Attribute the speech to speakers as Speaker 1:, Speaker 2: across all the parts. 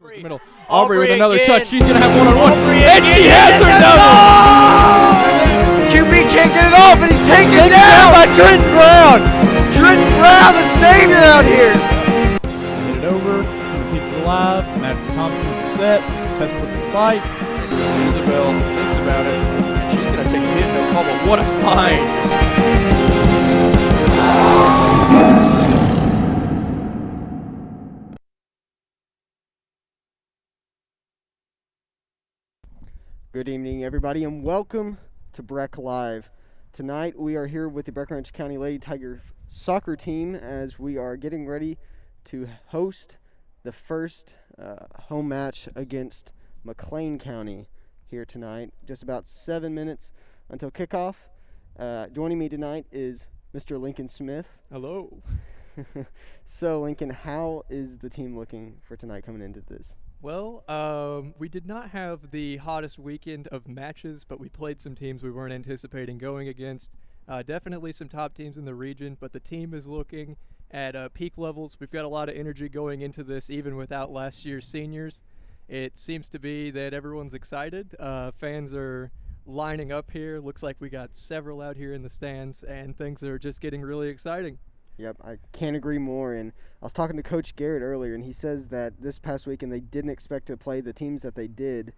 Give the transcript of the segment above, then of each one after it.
Speaker 1: Middle. Aubrey with another
Speaker 2: again.
Speaker 1: touch. She's going to have one-on-one. And
Speaker 2: again.
Speaker 1: she has her double!
Speaker 2: QB can't get it off, and he's taken down
Speaker 1: by Trenton Brown.
Speaker 2: Trenton Brown, the savior out here.
Speaker 1: Get it over. Keeps it alive. Madison Thompson with the set. Tessa with the spike. Isabel thinks about it. And she's going to take a hit. No problem. What a find.
Speaker 2: Good evening, everybody, and welcome to Breck Live. Tonight, we are here with the Breckinridge County Lady Tiger soccer team as we are getting ready to host the first home match against McLean County here tonight. Just about 7 minutes until kickoff. Joining me tonight is Mr. Lincoln Smith.
Speaker 1: Hello.
Speaker 2: So, Lincoln, how is the team looking for tonight coming into this?
Speaker 1: Well, we did not have the hottest weekend of matches, but we played some teams we weren't anticipating going against. Definitely some top teams in the region, but the team is looking at peak levels. We've got a lot of energy going into this, even without last year's seniors. It seems to be that everyone's excited. Fans are lining up here. Looks like we got several out here in the stands, and things are just getting really exciting.
Speaker 2: Yep, I can't agree more. And I was talking to Coach Garrett earlier, and he says that this past weekend they didn't expect to play the teams that they did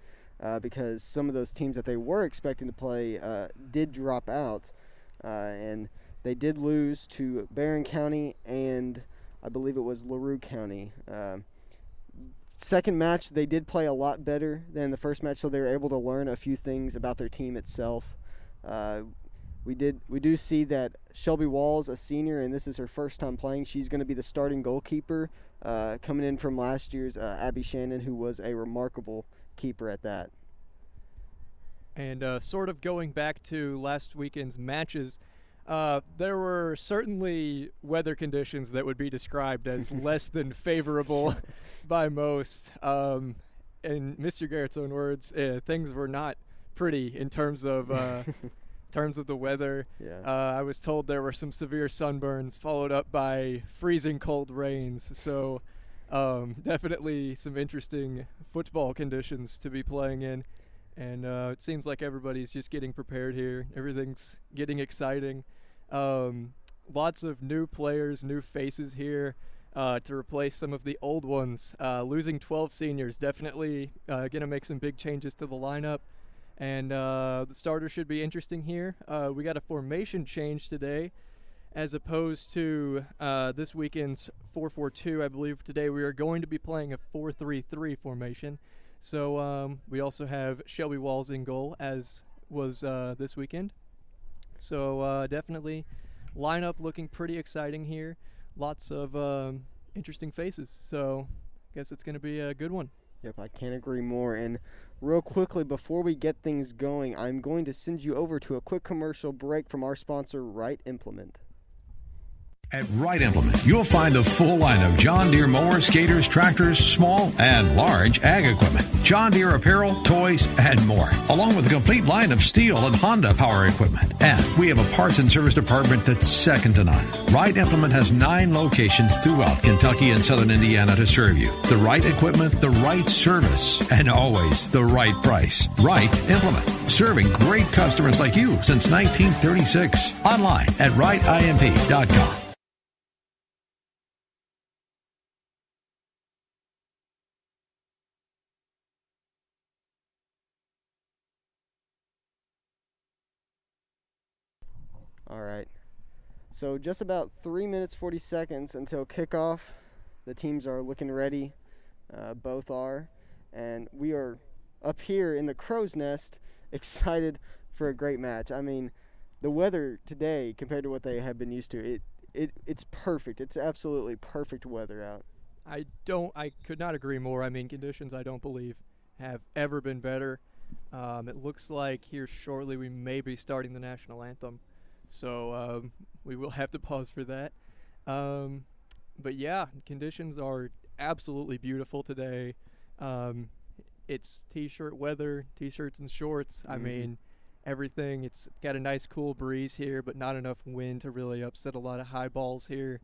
Speaker 2: because some of those teams that they were expecting to play did drop out. And they did lose to Barron County and I believe it was LaRue County. Second match, they did play a lot better than the first match, so they were able to learn a few things about their team itself. We do see that Shelby Walls, a senior, and this is her first time playing. She's going to be the starting goalkeeper, coming in from last year's Abby Shannon, who was a remarkable keeper at that.
Speaker 1: And sort of going back to last weekend's matches, there were certainly weather conditions that would be described as less than favorable by most. In Mr. Garrett's own words, things were not pretty in terms of the weather.
Speaker 2: Yeah.
Speaker 1: I was told there were some severe sunburns followed up by freezing cold rains. So definitely some interesting football conditions to be playing in. And it seems like everybody's just getting prepared here. Everything's getting exciting. Lots of new players, new faces here to replace some of the old ones. Losing 12 seniors, definitely going to make some big changes to the lineup. And the starter should be interesting here. We got a formation change today as opposed to this weekend's 4-4-2. I believe today we are going to be playing a 4-3-3 formation. So we also have Shelby Walls in goal, as was this weekend. So definitely lineup looking pretty exciting here. Lots of interesting faces. So I guess it's going to be a good one.
Speaker 2: Yep, I can't agree more. And real quickly, before we get things going, I'm going to send you over to a quick commercial break from our sponsor, Wright Implement.
Speaker 3: At Wright Implement, you'll find the full line of John Deere mowers, skaters, tractors, small and large ag equipment, John Deere apparel, toys, and more, along with a complete line of Steel and Honda power equipment. And we have a parts and service department that's second to none. Wright Implement has 9 locations throughout Kentucky and southern Indiana to serve you. The right equipment, the right service, and always the right price. Wright Implement, serving great customers like you since 1936. Online at wrightimp.com.
Speaker 2: All right. So just about 3 minutes, 40 seconds until kickoff. The teams are looking ready. Both are. And we are up here in the crow's nest excited for a great match. I mean, the weather today compared to what they have been used to, it's perfect. It's absolutely perfect weather out.
Speaker 1: I could not agree more. I mean, conditions I don't believe have ever been better. It looks like here shortly we may be starting the national anthem. So we will have to pause for that. But yeah, conditions are absolutely beautiful today. It's t-shirt weather, t-shirts and shorts. I mean, everything. It's got a nice cool breeze here, but not enough wind to really upset a lot of high balls here.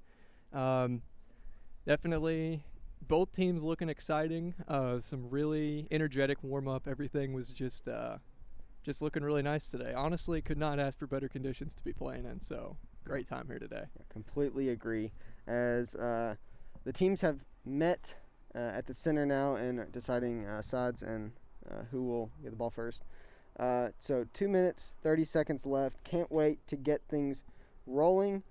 Speaker 1: Definitely both teams looking exciting. Some really energetic warm-up. Everything was just looking really nice today. Honestly, could not ask for better conditions to be playing in, so great time here today.
Speaker 2: I completely agree. As the teams have met at the center now and deciding sides and who will get the ball first. So 2 minutes, 30 seconds left. Can't wait to get things rolling.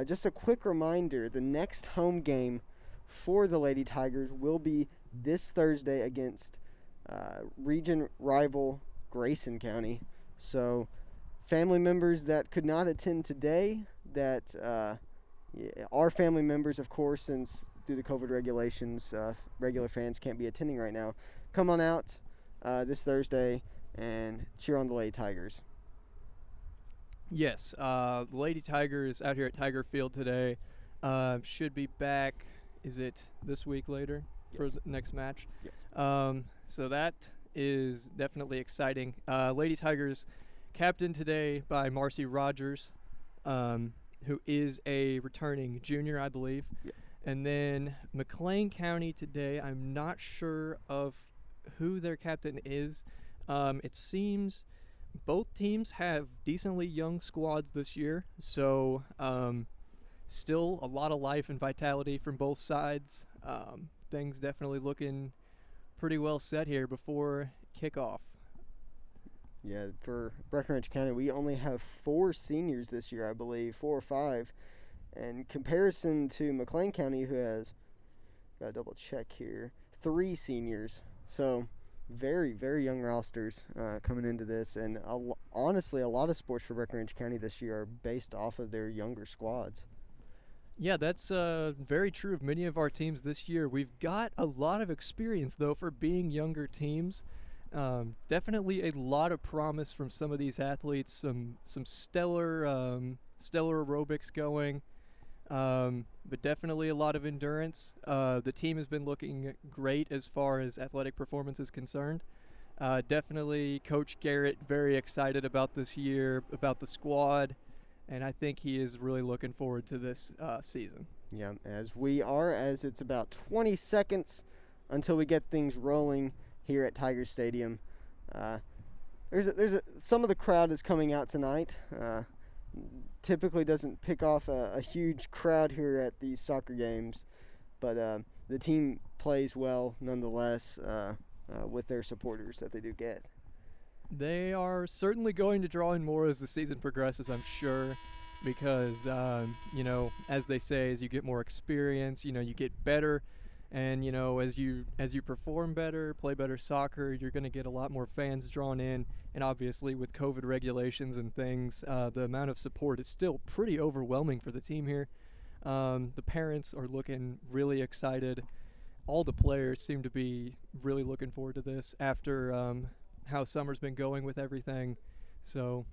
Speaker 2: Just a quick reminder, the next home game for the Lady Tigers will be this Thursday against region rival Grayson County. So family members that could not attend today, that are family members, of course, since due to COVID regulations, regular fans can't be attending right now. Come on out this Thursday and cheer on the Lady Tigers.
Speaker 1: Yes, the Lady Tigers out here at Tiger Field today should be back. Is it this week later for the next match?
Speaker 2: Yes.
Speaker 1: So that is definitely exciting. Lady Tigers captained today by Marcy Rogers, who is a returning junior, I believe.
Speaker 2: Yeah.
Speaker 1: And then McLean County today, I'm not sure of who their captain is. It seems both teams have decently young squads this year, so still a lot of life and vitality from both sides. Things definitely looking pretty well set here before kickoff.
Speaker 2: Yeah, for Breckenridge County, we only have 4 seniors this year, I believe, 4 or 5. In comparison to McLean County, who has, gotta double check here, 3 seniors. So very, very young rosters coming into this. And honestly, a lot of sports for Breckenridge County this year are based off of their younger squads.
Speaker 1: Yeah, that's very true of many of our teams this year. We've got a lot of experience, though, for being younger teams. Definitely a lot of promise from some of these athletes. Some stellar aerobics going, but definitely a lot of endurance. The team has been looking great as far as athletic performance is concerned. Definitely Coach Garrett very excited about this year, about the squad, and I think he is really looking forward to this season.
Speaker 2: Yeah, as we are, as it's about 20 seconds until we get things rolling here at Tiger Stadium. Some of the crowd is coming out tonight. Typically doesn't pick off a huge crowd here at these soccer games, but the team plays well nonetheless with their supporters that they do get.
Speaker 1: They are certainly going to draw in more as the season progresses, I'm sure, because, as they say, as you get more experience, you get better. And, as you perform better, play better soccer, you're going to get a lot more fans drawn in. And obviously with COVID regulations and things, the amount of support is still pretty overwhelming for the team here. The parents are looking really excited. All the players seem to be really looking forward to this after how summer's been going with everything. So,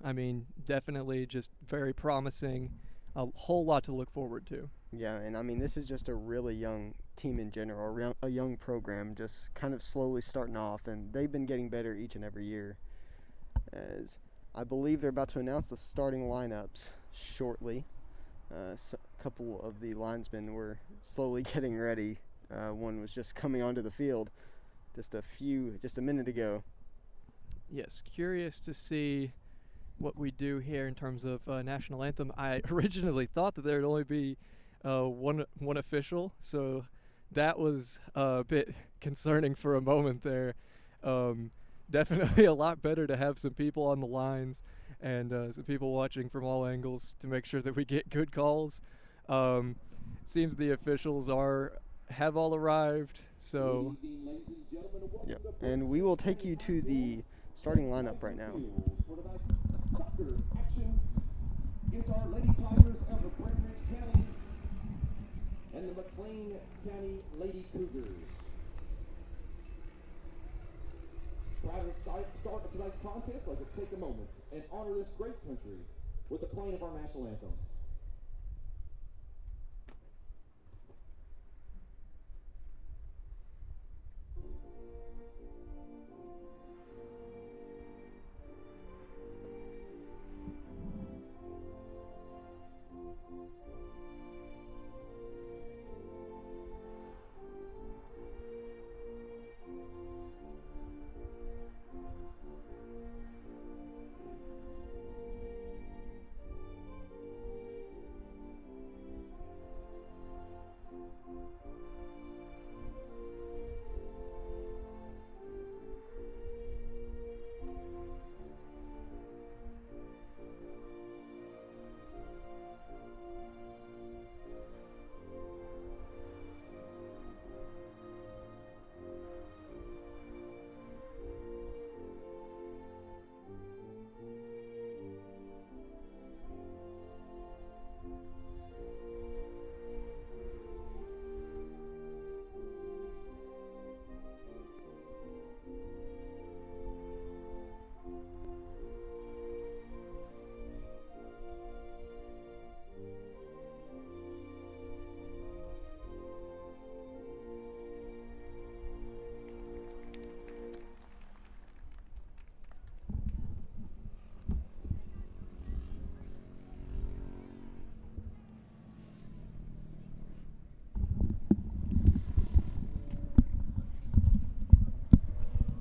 Speaker 1: definitely just very promising. A whole lot to look forward to.
Speaker 2: Yeah, and this is just a really young team in general, a young program, just kind of slowly starting off, and they've been getting better each and every year. As I believe they're about to announce the starting lineups shortly. So a couple of the linesmen were slowly getting ready. One was just coming onto the field just a minute ago.
Speaker 1: Yes, curious to see what we do here in terms of national anthem. I originally thought that there would only be one official, so that was a bit concerning for a moment there. Definitely a lot better to have some people on the lines and some people watching from all angles to make sure that we get good calls. It seems the officials have all arrived, so.
Speaker 2: Yep. And we will take you to the starting lineup right now.
Speaker 4: Soccer action is our Lady Tigers of Breckenridge County and the McLean County Lady Cougars. Prior to start of tonight's contest, I'd like to take a moment and honor this great country with the playing of our national anthem.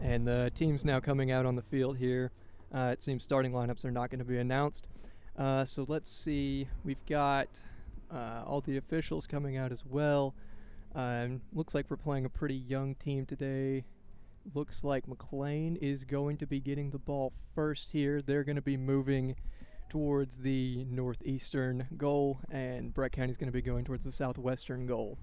Speaker 1: And the teams now coming out on the field here. It seems starting lineups are not going to be announced. So let's see. We've got all the officials coming out as well. Looks like we're playing a pretty young team today. Looks like McLean is going to be getting the ball first here. They're going to be moving towards the northeastern goal, and Brett County's going to be going towards the southwestern goal.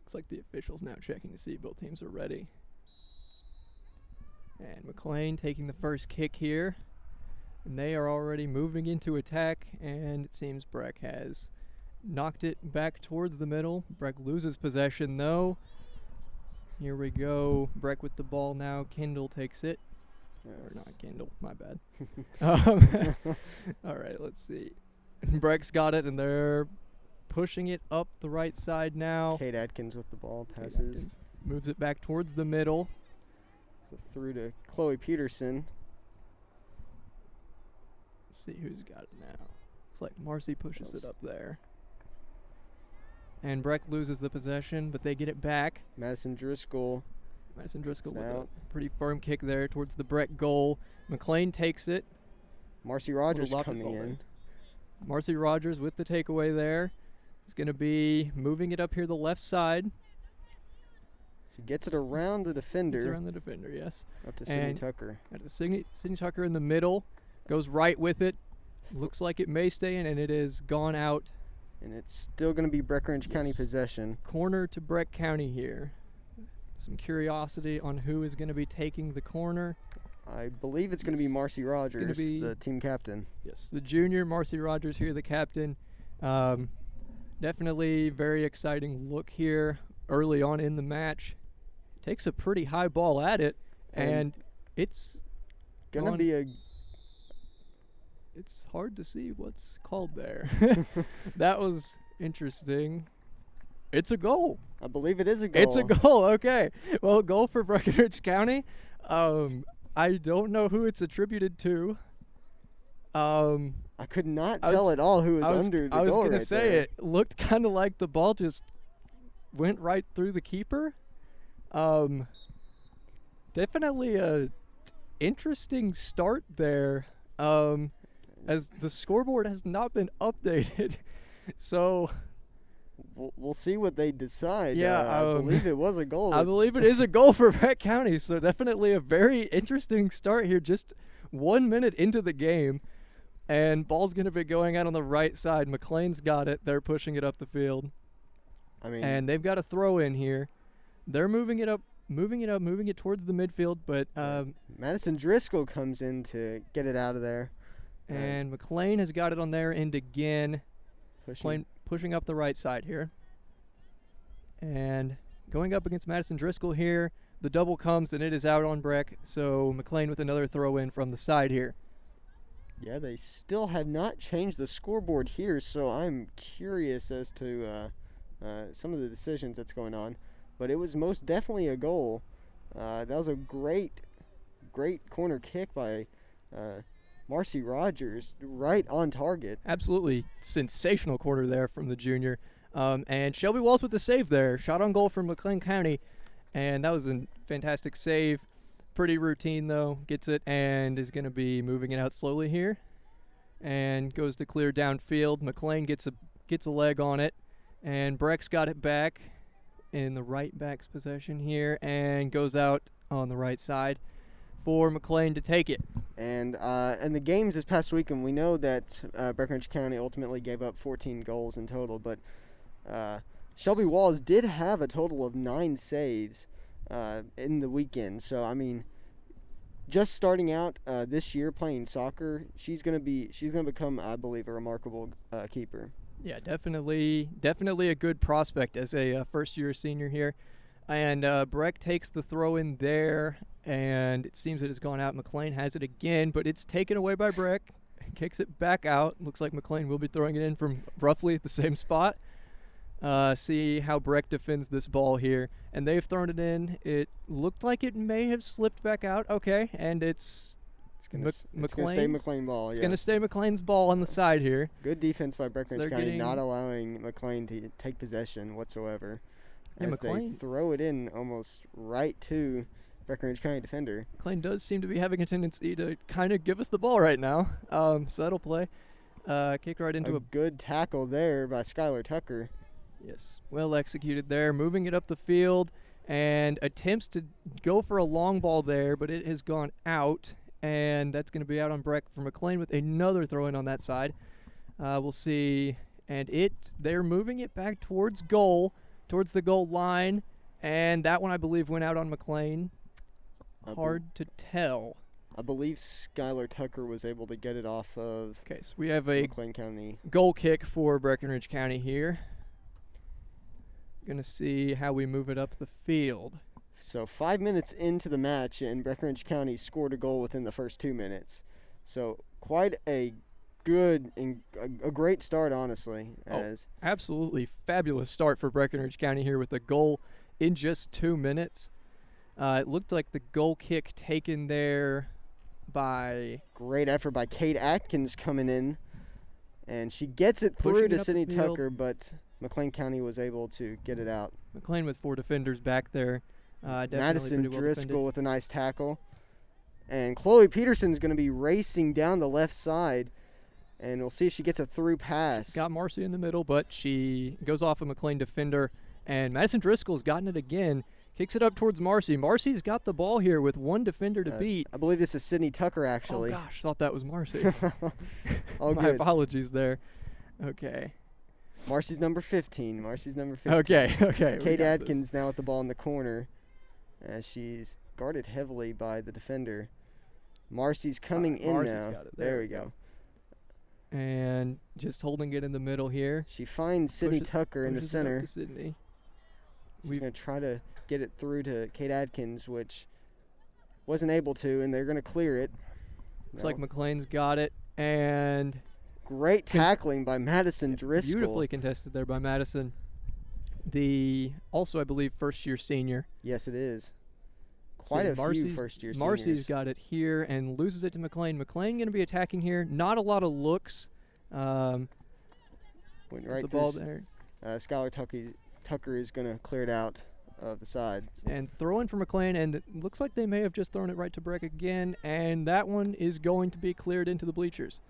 Speaker 1: Looks like the officials now checking to see both teams are ready. And McLean taking the first kick here. And they are already moving into attack, and it seems Breck has knocked it back towards the middle. Breck loses possession though. Here we go. Breck with the ball now. Kindle takes it.
Speaker 2: Yes.
Speaker 1: Or not Kindle, my bad. All right, let's see. Breck's got it, and they're pushing it up the right side now.
Speaker 2: Kate Atkins with the ball, passes.
Speaker 1: Moves it back towards the middle.
Speaker 2: So through to Chloe Peterson.
Speaker 1: Let's see who's got it now. Looks like Marcy pushes it up there. And Breck loses the possession, but they get it back.
Speaker 2: Madison Driscoll
Speaker 1: with a pretty firm kick there towards the Breck goal. McLean takes it.
Speaker 2: Marcy Rogers coming in.
Speaker 1: Marcy Rogers with the takeaway there. It's going to be moving it up here the left side.
Speaker 2: She gets it around the defender.
Speaker 1: Yes.
Speaker 2: Up to Sydney Tucker.
Speaker 1: Sydney Tucker in the middle. Goes right with it. Looks like it may stay in, and it is gone out.
Speaker 2: And it's still going to be Breckinridge County possession.
Speaker 1: Corner to Breck County here. Some curiosity on who is going to be taking the corner.
Speaker 2: I believe it's going to be Marcy Rogers, the team captain.
Speaker 1: Yes, the junior, Marcy Rogers here, the captain. Definitely very exciting look here early on in the match. Takes a pretty high ball at it, and it's
Speaker 2: going to be a...
Speaker 1: It's hard to see what's called there. That was interesting. It's a goal.
Speaker 2: I believe it is a goal.
Speaker 1: It's a goal, okay. Well, goal for Breckinridge County. I don't know who it's attributed to.
Speaker 2: I could not tell at all who was under the goal.
Speaker 1: I was going to say
Speaker 2: there.
Speaker 1: it looked kind of like the ball just went right through the keeper. Definitely a interesting start there. As the scoreboard has not been updated, so
Speaker 2: we'll see what they decide.
Speaker 1: Yeah,
Speaker 2: I believe it was a goal.
Speaker 1: I believe it is a goal for Breck County, so definitely a very interesting start here. Just 1 minute into the game, and ball's going to be going out on the right side. McLean's got it. They're pushing it up the field. And they've got a throw in here. They're moving it towards the midfield, but
Speaker 2: Madison Driscoll comes in to get it out of there.
Speaker 1: And McLean has got it on their end again. Pushing up the right side here. And going up against Madison Driscoll here. The double comes, and it is out on Breck. So McLean with another throw in from the side here.
Speaker 2: Yeah, they still have not changed the scoreboard here, so I'm curious as to some of the decisions that's going on. But it was most definitely a goal. That was a great corner kick by Marcy Rogers, right on target.
Speaker 1: Absolutely sensational corner there from the junior. And Shelby Walls with the save there. Shot on goal from McLean County. And that was a fantastic save. Pretty routine, though. Gets it and is going to be moving it out slowly here. And goes to clear downfield. McLean gets a leg on it. And Breck's got it back in the right back's possession here. And goes out on the right side for McLean to take it.
Speaker 2: And in the games this past weekend, we know that Breckinridge County ultimately gave up 14 goals in total, but Shelby Walls did have a total of 9 saves in the weekend. So, I mean, just starting out this year playing soccer, she's gonna become, I believe, a remarkable keeper.
Speaker 1: Yeah, definitely a good prospect as a first-year senior here. And Breck takes the throw in there, and it seems it has gone out. McLean has it again, but it's taken away by Breck. Kicks it back out. Looks like McLean will be throwing it in from roughly the same spot. See how Breck defends this ball here. And they've thrown it in. It looked like it may have slipped back out. Okay, and it's going to stay McLean ball. It's going to stay McLean's ball on the side here.
Speaker 2: Good defense by Breckinridge County, not allowing McLean to take possession whatsoever.
Speaker 1: Yeah,
Speaker 2: as they
Speaker 1: McLean.
Speaker 2: throw it in almost right to Breckenridge County defender.
Speaker 1: McLean does seem to be having a tendency to kind of give us the ball right now. So that'll play. Kick right into
Speaker 2: A good tackle there by Skylar Tucker.
Speaker 1: Yes, well executed there. Moving it up the field and attempts to go for a long ball there, but it has gone out. And that's going to be out on Breck for McLean with another throw in on that side. We'll see. And they're moving it back towards the goal line. And that one, I believe, went out on McLean. Hard to tell.
Speaker 2: I believe Skylar Tucker was able to get it off of
Speaker 1: Okay, so we have a
Speaker 2: McLean County.
Speaker 1: goal kick for Breckenridge County here. Going to see how we move it up the field.
Speaker 2: So 5 minutes into the match, and Breckenridge County scored a goal within the first 2 minutes. So quite a good and a great start, honestly.
Speaker 1: Absolutely fabulous start for Breckenridge County here with a goal in just 2 minutes. It looked like the goal kick taken there by...
Speaker 2: Great effort by Kate Atkins coming in. And she gets it through to Sydney Tucker, but McLean County was able to get it out.
Speaker 1: McLean with 4 defenders back there.
Speaker 2: Madison
Speaker 1: well
Speaker 2: Driscoll
Speaker 1: defended.
Speaker 2: with a nice tackle. And Chloe Peterson's going to be racing down the left side. And we'll see if she gets a through pass.
Speaker 1: Got Marcy in the middle, but she goes off a McLean defender. And Madison Driscoll's gotten it again. Kicks it up towards Marcy. Marcy's got the ball here with 1 defender to beat.
Speaker 2: I believe this is Sydney Tucker, actually.
Speaker 1: Oh, gosh. Thought that was Marcy.
Speaker 2: All
Speaker 1: My
Speaker 2: good.
Speaker 1: apologies there. Okay.
Speaker 2: Marcy's number 15.
Speaker 1: Okay.
Speaker 2: Kate Adkins now with the ball in the corner as she's guarded heavily by the defender. Marcy's coming in
Speaker 1: Marcy's
Speaker 2: now.
Speaker 1: got it.
Speaker 2: There we go.
Speaker 1: And just holding it in the middle here.
Speaker 2: She finds Sydney
Speaker 1: Pushes-
Speaker 2: Tucker in the
Speaker 1: pushes it up
Speaker 2: center.
Speaker 1: to Sydney.
Speaker 2: She's going to try to get it through to Kate Adkins, which wasn't able to, and they're going to clear it.
Speaker 1: Looks like McLean's got it. And
Speaker 2: great tackling by Madison Driscoll.
Speaker 1: beautifully contested there by Madison. Also, I believe, first-year senior.
Speaker 2: Yes, it is. Quite a few first-year seniors.
Speaker 1: Marcy's got it here and loses it to McLean. McLean going to be attacking here. Not a lot of looks.
Speaker 2: Went right
Speaker 1: the
Speaker 2: through
Speaker 1: ball there.
Speaker 2: Skylar Tucker is going to clear it out of the side.
Speaker 1: And throw in for McLean, and it looks like they may have just thrown it right to Breck again, and that one is going to be cleared into the bleachers.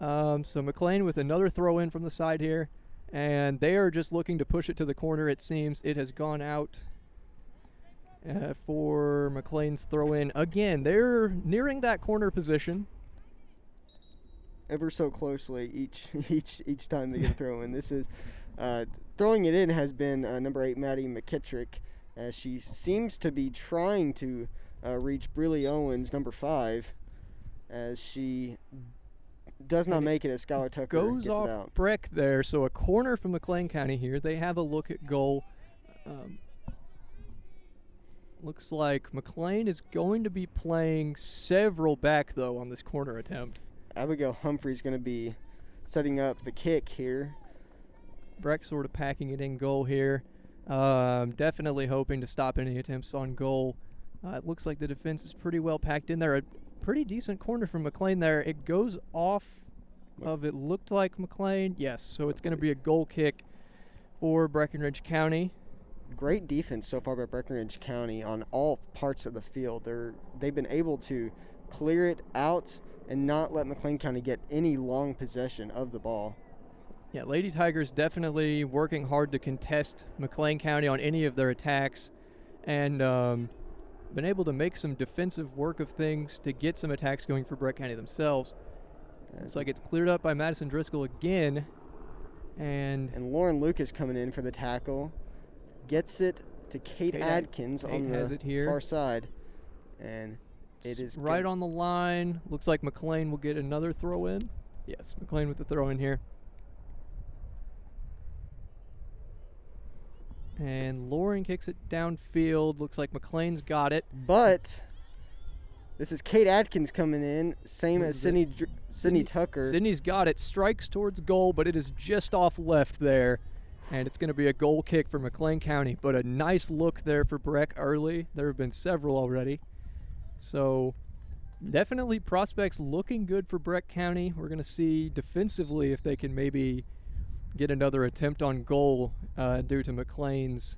Speaker 1: So McLean with another throw in from the side here, and they are just looking to push it to the corner. It seems it has gone out for McLean's throw in. Again, they're nearing that corner position.
Speaker 2: Ever so closely each time they get a throw in. This is throwing it in has been number 8 Maddie McKittrick, as she seems to be trying to reach Briley Owens, number 5, as she does not make it as Skylar Tucker
Speaker 1: Goes
Speaker 2: gets
Speaker 1: off
Speaker 2: it out.
Speaker 1: Breck there, so a corner from McLean County here. They have a look at goal. Looks like McLean is going to be playing several back, though, on this corner attempt.
Speaker 2: Abigail Humphrey's going to be setting up the kick here.
Speaker 1: Breck sort of packing it in goal here. Definitely hoping to stop any attempts on goal. It looks like the defense is pretty well packed in there. A pretty decent corner from McLean there. It goes off of, it looked like McLean. Yes, so it's going to be a goal kick for Breckenridge County.
Speaker 2: Great defense so far by Breckenridge County on all parts of the field. They've been able to clear it out and not let McLean County get any long possession of the ball.
Speaker 1: Yeah, Lady Tigers definitely working hard to contest McLean County on any of their attacks, and been able to make some defensive work of things to get some attacks going for Breck County themselves. It's like it's cleared up by Madison Driscoll again, and
Speaker 2: Lauren Lucas coming in for the tackle. Gets it to Kate Adkins on the far side, and it is
Speaker 1: right on the line. Looks like McLean will get another throw in. Yes, McLean with the throw in here. And Lauren kicks it downfield. Looks like McLean's got it.
Speaker 2: But this is Kate Adkins coming in, same as Sydney Tucker.
Speaker 1: Sydney's got it. Strikes towards goal, but it is just off left there. And it's going to be a goal kick for McLean County. But a nice look there for Breck early. There have been several already. So definitely prospects looking good for Breck County. We're going to see defensively if they can maybe get another attempt on goal due to McLean's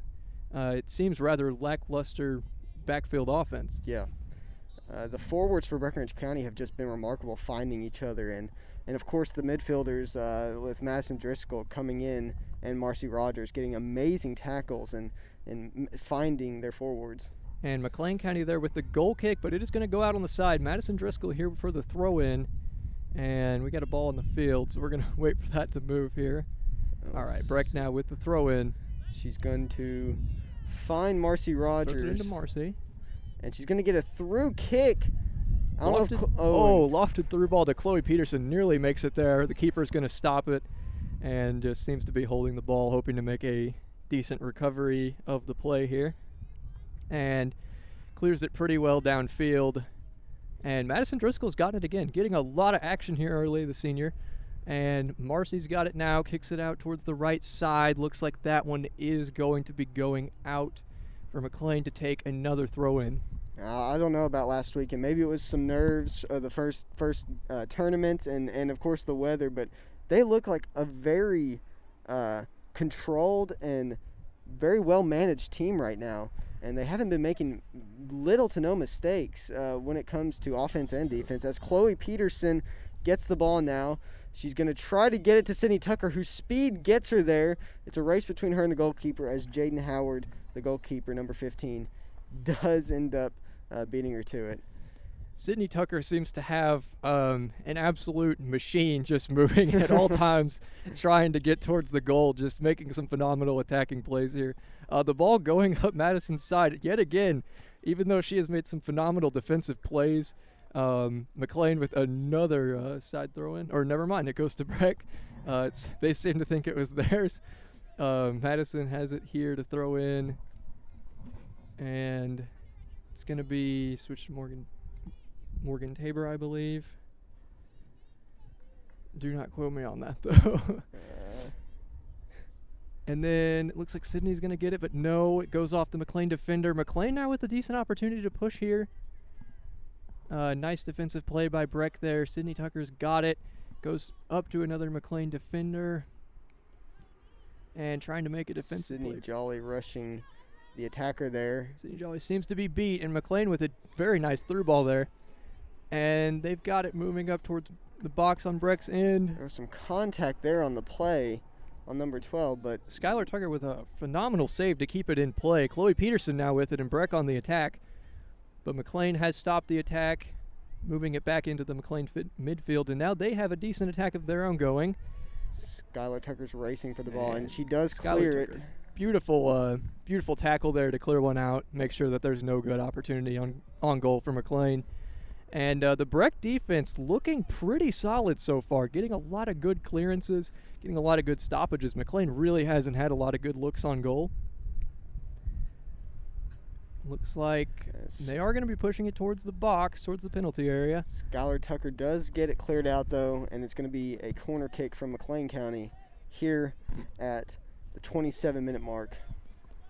Speaker 1: it seems rather lackluster backfield offense.
Speaker 2: Yeah. The forwards for Breckenridge County have just been remarkable, finding each other. And of course, the midfielders with Madison Driscoll coming in and Marcy Rogers getting amazing tackles and finding their forwards.
Speaker 1: And McLean County there with the goal kick, but it is going to go out on the side. Madison Driscoll here for the throw-in. And we got a ball in the field, so we're going to wait for that to move here. All right, Breck now with the throw-in.
Speaker 2: She's going to find Marcy Rogers.
Speaker 1: Puts it into Marcy.
Speaker 2: And she's going to get a through kick. I don't
Speaker 1: Lofted,
Speaker 2: know if
Speaker 1: lofted through ball to Chloe Peterson. Nearly makes it there. The keeper's going to stop it and just seems to be holding the ball, hoping to make a decent recovery of the play here. And clears it pretty well downfield. And Madison Driscoll's got it again, getting a lot of action here early, the senior. And Marcy's got it now, kicks it out towards the right side. Looks like that one is going to be going out for McLean to take another throw-in.
Speaker 2: I don't know about last week, and maybe it was some nerves of the first tournament and of course the weather, but they look like a very controlled and very well-managed team right now, and they haven't been making little to no mistakes when it comes to offense and defense. As Chloe Peterson gets the ball now, she's going to try to get it to Sydney Tucker, whose speed gets her there. It's a race between her and the goalkeeper as Jaden Howard, the goalkeeper, number 15, does end up beating her to it.
Speaker 1: Sydney Tucker seems to have an absolute machine just moving at all times, trying to get towards the goal, just making some phenomenal attacking plays here. The ball going up Madison's side yet again, even though she has made some phenomenal defensive plays. McLean with another side throw-in, or never mind, it goes to Breck. They seem to think it was theirs. Madison has it here to throw in, and it's going to be switched to Morgan Tabor, I believe. Do not quote me on that, though. And then it looks like Sydney's going to get it, but no, it goes off the McLean defender. McLean now with a decent opportunity to push here. Nice defensive play by Breck there. Sydney Tucker's got it. Goes up to another McLean defender. And trying to make a defensive
Speaker 2: Sydney
Speaker 1: play.
Speaker 2: Jolly rushing the attacker there.
Speaker 1: Sydney Jolly seems to be beat, and McLean with a very nice through ball there. And they've got it moving up towards the box on Breck's end.
Speaker 2: There was some contact there on the play on number 12, but
Speaker 1: Skylar Tucker with a phenomenal save to keep it in play. Chloe Peterson now with it, and Breck on the attack. But McLean has stopped the attack, moving it back into the McLean midfield, and now they have a decent attack of their own going.
Speaker 2: Skylar Tucker's racing for the ball, and she does
Speaker 1: Skylar
Speaker 2: clear
Speaker 1: Tucker.
Speaker 2: it.
Speaker 1: Beautiful tackle there to clear one out, make sure that there's no good opportunity on goal for McLean. And the Breck defense looking pretty solid so far, getting a lot of good clearances, getting a lot of good stoppages. McLean really hasn't had a lot of good looks on goal. Looks like they are going to be pushing it towards the box, towards the penalty area.
Speaker 2: Skylar Tucker does get it cleared out, though, and it's going to be a corner kick from McLean County here at the 27-minute mark.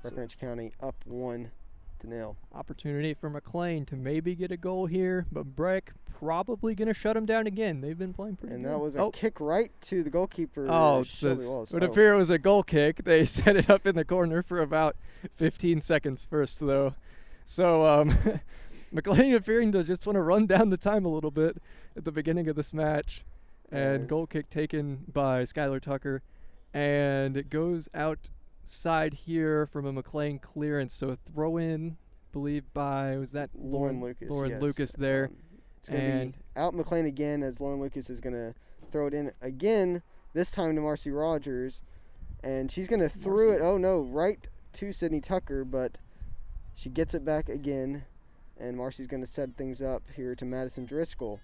Speaker 2: Breckenridge County up 1-0.
Speaker 1: Opportunity for McLean to maybe get a goal here, but Breck probably going to shut him down again. They've been playing pretty good.
Speaker 2: And that was a kick right to the goalkeeper.
Speaker 1: It would appear it was a goal kick. They set it up in the corner for about 15 seconds first, though. So McLean appearing to just want to run down the time a little bit at the beginning of this match. And goal kick taken by Skylar Tucker. And it goes outside here from a McLean clearance. So a throw in, believe by, was that
Speaker 2: Lauren Lucas?
Speaker 1: Lauren
Speaker 2: yes.
Speaker 1: Lucas there.
Speaker 2: It's going to be out McLean again, as Lauren Lucas is going to throw it in again, this time to Marcy Rogers. And she's going to throw it, right to Sydney Tucker, but she gets it back again. And Marcy's going to set things up here to Madison Driscoll.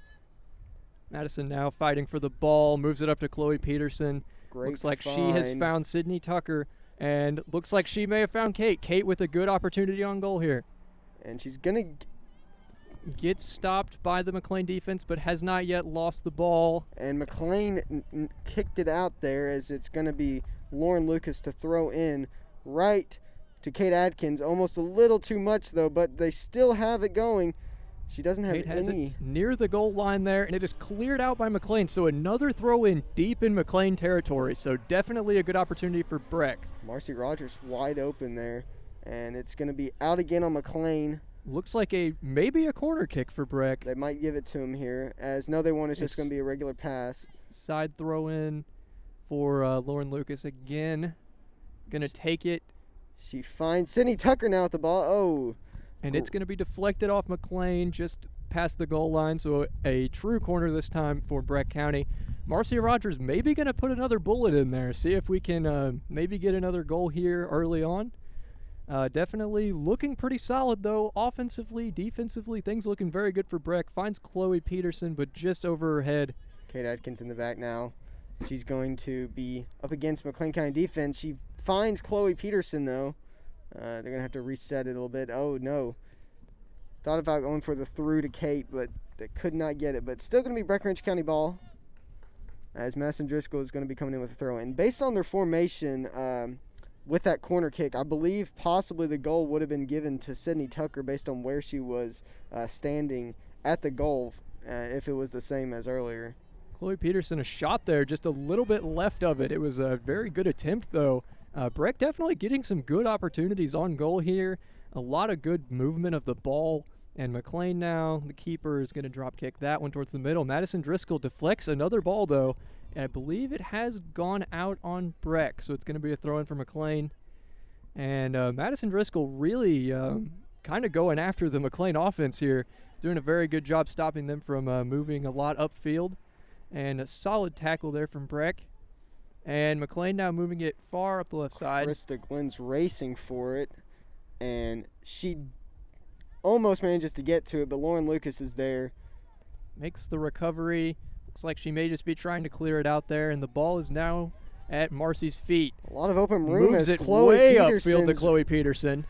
Speaker 1: Madison now fighting for the ball, moves it up to Chloe Peterson.
Speaker 2: Great
Speaker 1: looks like
Speaker 2: find.
Speaker 1: she has found Sydney Tucker, and looks like she may have found Kate. Kate with a good opportunity on goal here.
Speaker 2: And she's going to
Speaker 1: gets stopped by the McLean defense, but has not yet lost the ball.
Speaker 2: And McLean kicked it out there, as it's going to be Lauren Lucas to throw in right to Kate Adkins. Almost a little too much, though, but they still have it going. She doesn't have
Speaker 1: Kate has
Speaker 2: any.
Speaker 1: It near the goal line there, and it is cleared out by McLean. So another throw in deep in McLean territory. So definitely a good opportunity for Breck.
Speaker 2: Marcy Rogers wide open there, And it's going to be out again on McLean.
Speaker 1: Looks like maybe a corner kick for Breck.
Speaker 2: They might give it to him here, as no, they won't. It's just going to be a regular pass.
Speaker 1: Side throw in for Lauren Lucas again. Going to take it.
Speaker 2: She finds Sydney Tucker now with the ball. Oh.
Speaker 1: And
Speaker 2: cool.
Speaker 1: It's going to be deflected off McLean just past the goal line, so a true corner this time for Breck County. Marcia Rogers maybe going to put another bullet in there, see if we can maybe get another goal here early on. Definitely looking pretty solid, though, offensively, defensively, things looking very good for Breck. Finds Chloe Peterson, but just over her head.
Speaker 2: Kate Atkins in the back now. She's going to be up against McLean County defense. She finds Chloe Peterson, though. They're going to have to reset it a little bit. Oh, no. Thought about going for the through to Kate, but they could not get it. But still going to be Breckinridge County ball, as Madison Driscoll is going to be coming in with a throw. And based on their formation, with that corner kick, I believe possibly the goal would have been given to Sydney Tucker based on where she was standing at the goal, if it was the same as earlier.
Speaker 1: Chloe Peterson, a shot there, just a little bit left of it. It was a very good attempt, though. Breck definitely getting some good opportunities on goal here. A lot of good movement of the ball. And McLean now, the keeper, is going to drop kick that one towards the middle. Madison Driscoll deflects another ball, though. And I believe it has gone out on Breck, so it's going to be a throw-in for McLean. And Madison Driscoll really kind of going after the McLean offense here, doing a very good job stopping them from moving a lot upfield. And a solid tackle there from Breck. And McLean now moving it far up the left side.
Speaker 2: Krista Glenn's racing for it, and she almost manages to get to it, but Lauren Lucas is there.
Speaker 1: Makes the recovery. Looks like she may just be trying to clear it out there, and the ball is now at Marcy's feet.
Speaker 2: A lot of open room.
Speaker 1: Moves
Speaker 2: as
Speaker 1: it
Speaker 2: Chloe
Speaker 1: way
Speaker 2: Peterson's,
Speaker 1: upfield to Chloe Peterson.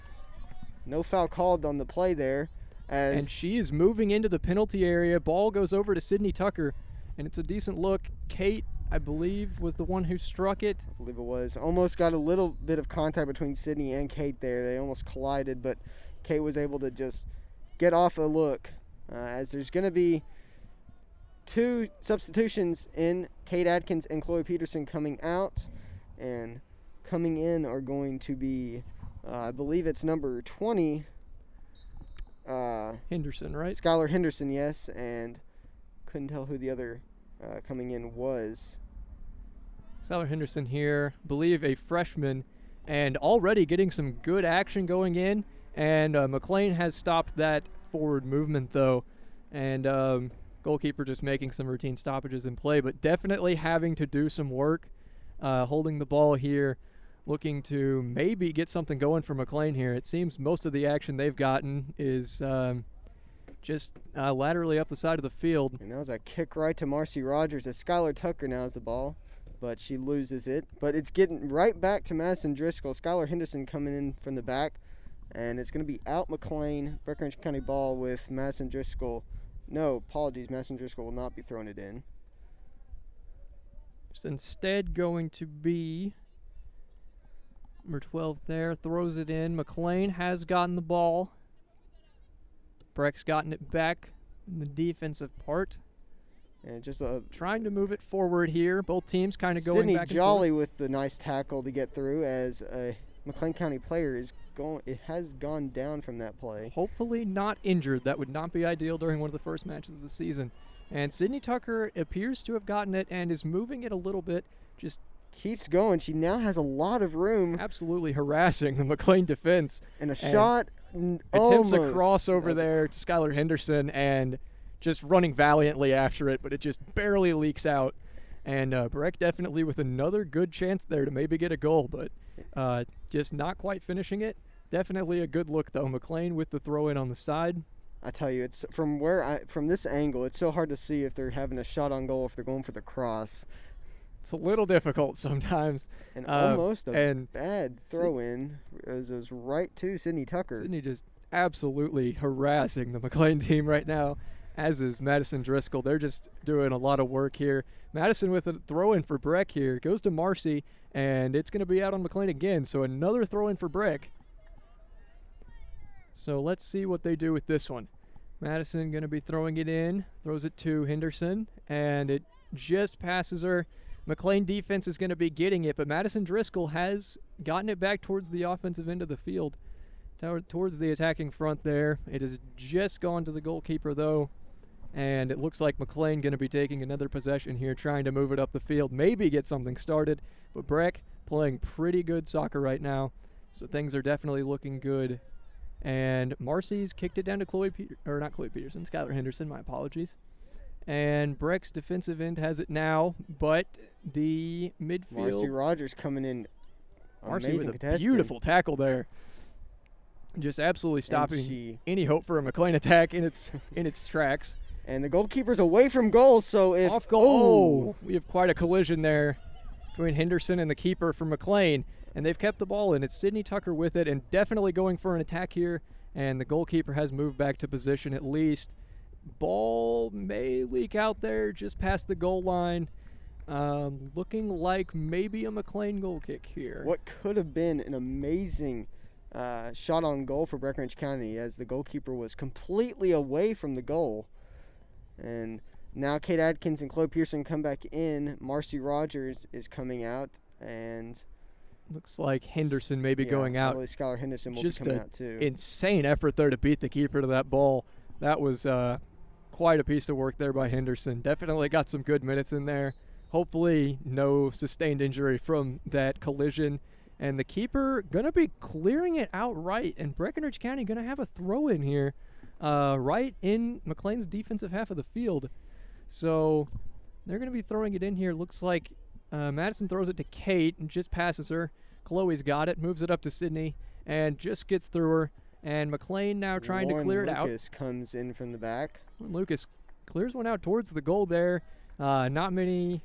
Speaker 2: No foul called on the play there.
Speaker 1: And she is moving into the penalty area. Ball goes over to Sydney Tucker, and it's a decent look. Kate, I believe, was the one who struck it.
Speaker 2: I believe it was. Almost got a little bit of contact between Sydney and Kate there. They almost collided, but Kate was able to just get off a look. As there's going to be two substitutions in, Kate Atkins and Chloe Peterson coming out. And coming in are going to be, I believe it's number 20.
Speaker 1: Henderson, right?
Speaker 2: Skylar Henderson, yes. And couldn't tell who the other coming in was.
Speaker 1: Skylar Henderson here, believe a freshman, and already getting some good action going in. And McLean has stopped that forward movement, though. And goalkeeper just making some routine stoppages in play, but definitely having to do some work holding the ball here, looking to maybe get something going for McLean here. It seems most of the action they've gotten is just laterally up the side of the field.
Speaker 2: And that was a kick right to Marcy Rogers as Skylar Tucker now has the ball, but she loses it. But it's getting right back to Madison Driscoll. Skylar Henderson coming in from the back, and it's going to be out McLean. Breckinridge County ball with Madison Driscoll. No, apologies, Madison Driscoll will not be throwing it in.
Speaker 1: It's instead going to be number 12 there, throws it in. McLean has gotten the ball. Breck's gotten it back in the defensive part.
Speaker 2: And just
Speaker 1: trying to move it forward here. Both teams kind of going
Speaker 2: Sydney
Speaker 1: back and
Speaker 2: Jolly
Speaker 1: forth.
Speaker 2: with the nice tackle to get through as a McLean County player is going. It has gone down from that play.
Speaker 1: Hopefully not injured. That would not be ideal during one of the first matches of the season. And Sydney Tucker appears to have gotten it and is moving it a little bit. Just
Speaker 2: keeps going. She now has a lot of room.
Speaker 1: Absolutely harassing the McLean defense.
Speaker 2: And a shot
Speaker 1: attempts a crossover there to Skylar Henderson and just running valiantly after it, but it just barely leaks out. And Breck definitely with another good chance there to maybe get a goal, but just not quite finishing it. Definitely a good look, though. McLean with the throw-in on the side.
Speaker 2: I tell you, it's from this angle, it's so hard to see if they're having a shot on goal, if they're going for the cross.
Speaker 1: It's a little difficult sometimes.
Speaker 2: And almost a bad throw-in as it was right to Sydney Tucker.
Speaker 1: Sydney just absolutely harassing the McLean team right now, as is Madison Driscoll. They're just doing a lot of work here. Madison with a throw-in for Breck here. Goes to Marcy, and it's going to be out on McLean again. So another throw-in for Breck. So let's see what they do with this one. Madison going to be throwing it in. Throws it to Henderson, and it just passes her. McLean defense is going to be getting it, but Madison Driscoll has gotten it back towards the offensive end of the field. towards the attacking front there. It has just gone to the goalkeeper, though, and it looks like McLean going to be taking another possession here, trying to move it up the field, maybe get something started. But Breck playing pretty good soccer right now, so things are definitely looking good. And Marcy's kicked it down to Skylar Henderson, my apologies. And Breck's defensive end has it now, but the midfield.
Speaker 2: Marcy Rogers coming in.
Speaker 1: Marcy
Speaker 2: Amazing
Speaker 1: with a
Speaker 2: contesting.
Speaker 1: beautiful tackle there. Just absolutely stopping any hope for a McLean attack in its tracks.
Speaker 2: And the goalkeeper's away from goal, so if
Speaker 1: off goal, we have quite a collision there between Henderson and the keeper from McLean, and they've kept the ball in. It's Sydney Tucker with it, and definitely going for an attack here. And the goalkeeper has moved back to position at least. Ball may leak out there just past the goal line. Looking like maybe a McLean goal kick here.
Speaker 2: What could have been an amazing shot on goal for Breckenridge County, as the goalkeeper was completely away from the goal. And now Kate Adkins and Chloe Pearson come back in. Marcy Rogers is coming out, and
Speaker 1: looks like Henderson may be going out.
Speaker 2: I believe Skylar Henderson will
Speaker 1: just
Speaker 2: be coming out too.
Speaker 1: Insane effort there to beat the keeper to that ball. That was quite a piece of work there by Henderson. Definitely got some good minutes in there. Hopefully no sustained injury from that collision. And the keeper going to be clearing it outright. And Breckenridge County going to have a throw in here right in McLean's defensive half of the field. So they're going to be throwing it in here. Looks like Madison throws it to Kate and just passes her. Chloe's got it, moves it up to Sydney, and just gets through her. And McLean now trying to clear it out.
Speaker 2: Lucas comes in from the back.
Speaker 1: Lucas clears one out towards the goal there. Not many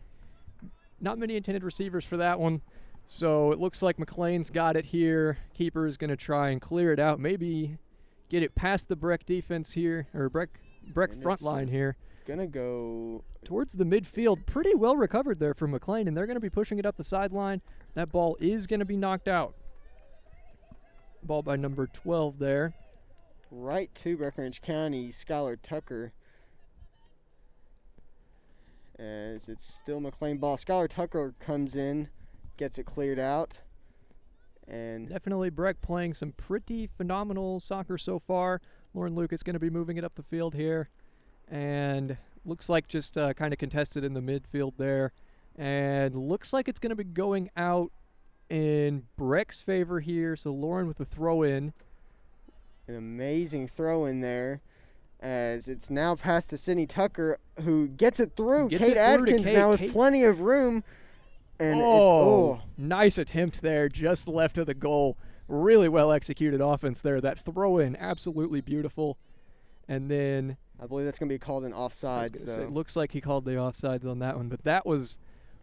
Speaker 1: intended receivers for that one. So it looks like McLean's got it here. Keeper is going to try and clear it out. Maybe get it past the Breck defense here, or Breck front line here.
Speaker 2: Gonna go
Speaker 1: towards the midfield. Pretty well recovered there from McLean, and they're going to be pushing it up the sideline. That ball is going to be knocked out. Ball by number 12 there.
Speaker 2: Right to Breckenridge County, Skylar Tucker. As it's still McLean ball. Skylar Tucker comes in, gets it cleared out. And
Speaker 1: definitely Breck playing some pretty phenomenal soccer so far. Lauren Lucas going to be moving it up the field here. And looks like just kind of contested in the midfield there. And looks like it's going to be going out in Breck's favor here. So Lauren with the throw in.
Speaker 2: An amazing throw in there, as it's now passed to Sydney Tucker, who gets it through. Kate Adkins now with plenty of room. And
Speaker 1: nice attempt there, just left of the goal. Really well executed offense there. That throw in, absolutely beautiful. And then
Speaker 2: I believe that's going to be called an offsides, though.
Speaker 1: It looks like he called the offsides on that one, but that was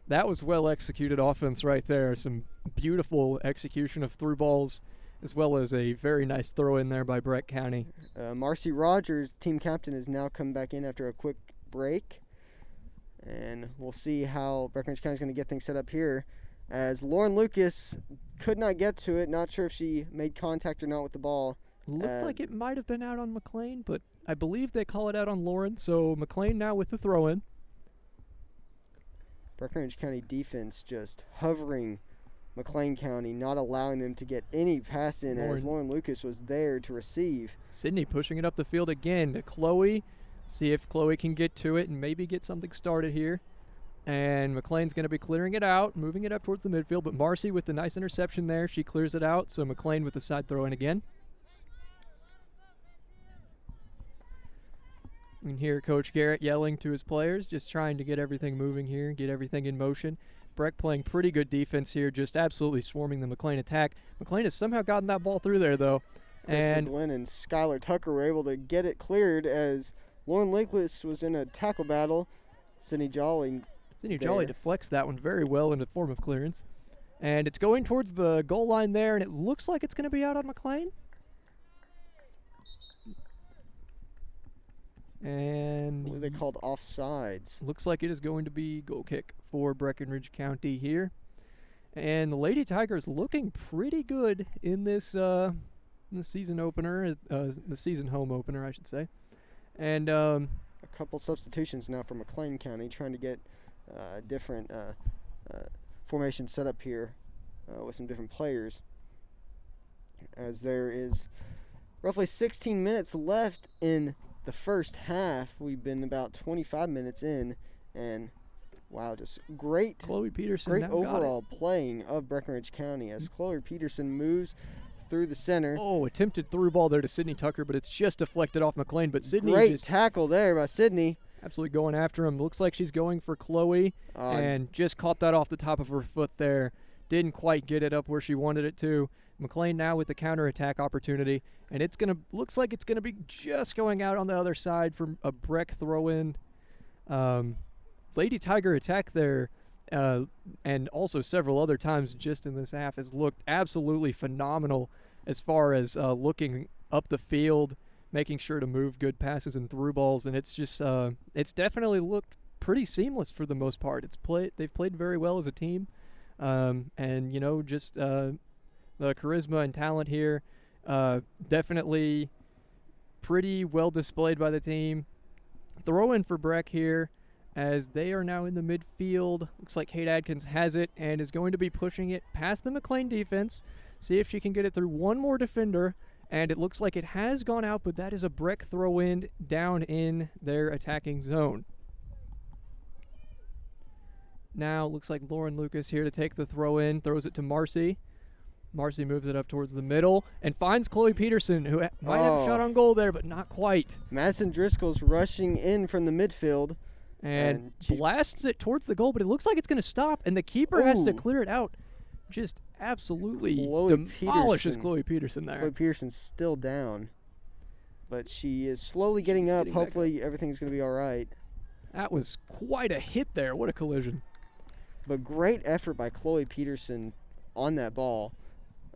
Speaker 1: well executed offense right there. Some beautiful execution of through balls, as well as a very nice throw in there by Breck County.
Speaker 2: Marcy Rogers, team captain, has now come back in after a quick break. And we'll see how Breckenridge County is going to get things set up here, as Lauren Lucas could not get to it. Not sure if she made contact or not with the ball.
Speaker 1: Looked like it might have been out on McLean, but I believe they call it out on Lauren. So McLean now with the throw-in.
Speaker 2: Breckenridge County defense just hovering McLean County, not allowing them to get any pass in, as Lauren Lucas was there to receive.
Speaker 1: Sydney pushing it up the field again to Chloe. See if Chloe can get to it and maybe get something started here. And McLean's going to be clearing it out, moving it up towards the midfield. But Marcy with the nice interception there. She clears it out. So McLean with the side throw in again. You can hear Coach Garrett yelling to his players, just trying to get everything moving here, get everything in motion. Breck playing pretty good defense here, just absolutely swarming the McLean attack. McLean has somehow gotten that ball through there, though.
Speaker 2: And Glenn and Skylar Tucker were able to get it cleared, as Lauren Lucas was in a tackle battle. Sydney Jolly
Speaker 1: deflects that one very well in the form of clearance. And it's going towards the goal line there, and it looks like it's going to be out on McLean. And
Speaker 2: I believe they called offsides.
Speaker 1: Looks like it is going to be goal kick for Breckenridge County here. And the Lady Tigers looking pretty good in this season opener, the season home opener, I should say. And
Speaker 2: a couple substitutions now for McLean County, trying to get different formation set up here with some different players. as there is roughly 16 minutes left in the first half. We've been about 25 minutes in, and wow, just great
Speaker 1: Chloe Peterson
Speaker 2: great
Speaker 1: now got it.
Speaker 2: overall playing of Breckenridge County as Chloe Peterson moves through the center.
Speaker 1: Oh, attempted through ball there to Sydney Tucker, but it's just deflected off McLean. But Sydney
Speaker 2: Great
Speaker 1: just
Speaker 2: tackle there by Sydney.
Speaker 1: absolutely going after him. Looks like she's going for Chloe, and just caught that off the top of her foot there. Didn't quite get it up where she wanted it to. McLean now with the counterattack opportunity, and looks like it's gonna be just going out on the other side for a Breck throw-in. Lady Tiger attack there, and also several other times just in this half, has looked absolutely phenomenal as far as looking up the field, making sure to move good passes and through balls, and it's just it's definitely looked pretty seamless for the most part. They've played very well as a team, and just the charisma and talent here, definitely pretty well displayed by the team. Throw in for Breck here, as they are now in the midfield. Looks like Kate Adkins has it and is going to be pushing it past the McLean defense. See if she can get it through one more defender, and it looks like it has gone out, but that is a Breck throw-in down in their attacking zone. Now looks like Lauren Lucas here to take the throw-in, throws it to Marcy. Marcy moves it up towards the middle and finds Chloe Peterson, who might have a shot on goal there, but not quite.
Speaker 2: Madison Driscoll's rushing in from the midfield.
Speaker 1: And blasts it towards the goal, but it looks like it's going to stop, and the keeper has to clear it out. Just absolutely demolishes Chloe Peterson there.
Speaker 2: Chloe Peterson's still down, but she is slowly getting up. Hopefully everything's going to be all right.
Speaker 1: That was quite a hit there. What a collision.
Speaker 2: But great effort by Chloe Peterson on that ball.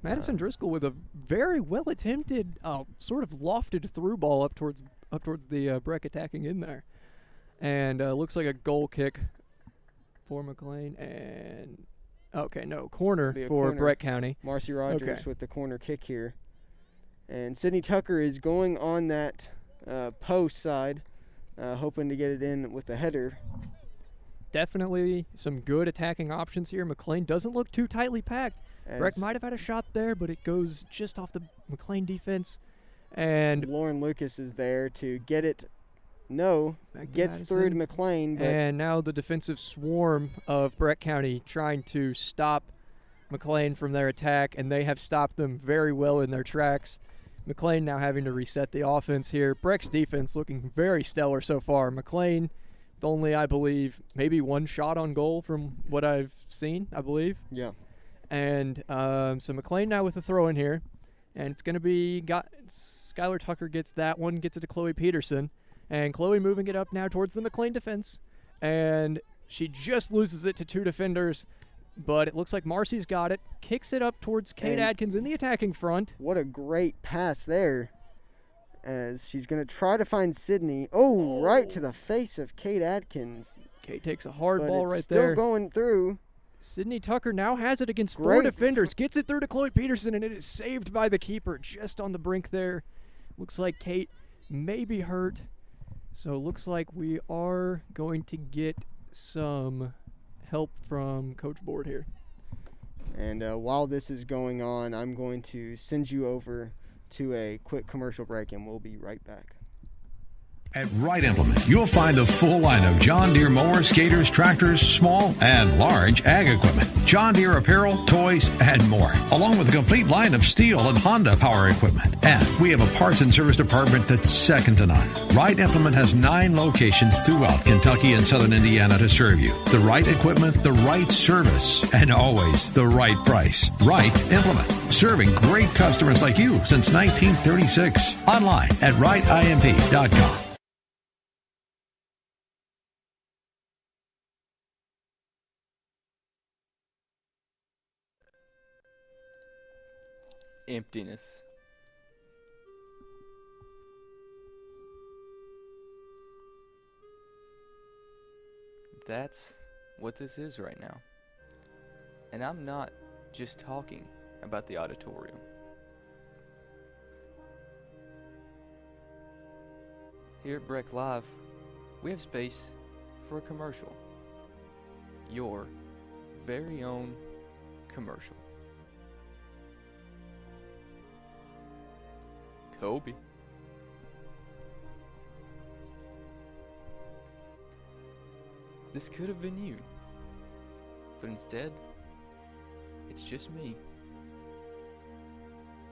Speaker 1: Madison Driscoll with a very well attempted, sort of lofted through ball up towards the Breck attacking in there. And looks like a goal kick for McLean. And corner for Breck County.
Speaker 2: Marcy Rogers with the corner kick here. And Sydney Tucker is going on that post side, hoping to get it in with the header.
Speaker 1: Definitely some good attacking options here. McLean doesn't look too tightly packed. Breck might have had a shot there, but it goes just off the McLean defense. And
Speaker 2: Lauren Lucas is there to get it. Gets through to McLean.
Speaker 1: And now the defensive swarm of Breck County trying to stop McLean from their attack, and they have stopped them very well in their tracks. McLean now having to reset the offense here. Breck's defense looking very stellar so far. McLean, only, I believe, maybe one shot on goal from what I've seen, I believe.
Speaker 2: Yeah.
Speaker 1: And so McLean now with the throw in here, and it's going to be Skylar Tucker gets that one, gets it to Chloe Peterson. And Chloe moving it up now towards the McLean defense. And she just loses it to two defenders. But it looks like Marcy's got it. Kicks it up towards Kate Adkins in the attacking front.
Speaker 2: What a great pass there. As she's going to try to find Sydney. Right to the face of Kate Adkins.
Speaker 1: Kate takes a hard ball right
Speaker 2: there.
Speaker 1: there.
Speaker 2: Still going through.
Speaker 1: Sydney Tucker now has it against four defenders. Gets it through to Chloe Peterson, and it is saved by the keeper just on the brink there. Looks like Kate may be hurt. So it looks like we are going to get some help from Coach Board here.
Speaker 2: And while this is going on, I'm going to send you over to a quick commercial break, and we'll be right back.
Speaker 3: At Wright Implement, you'll find the full line of John Deere mowers, skaters, tractors, small and large ag equipment, John Deere apparel, toys, and more, along with a complete line of Steel and Honda power equipment. And we have a parts and service department that's second to none. Wright Implement has 9 locations throughout Kentucky and southern Indiana to serve you. The right equipment, the right service, and always the right price. Wright Implement, serving great customers like you since 1936. Online at wrightimp.com.
Speaker 5: Emptiness. That's what this is right now. And I'm not just talking about the auditorium. Here at Breck Live, we have space for a commercial. Your very own commercial. Hobie. This could have been you, but instead, it's just me,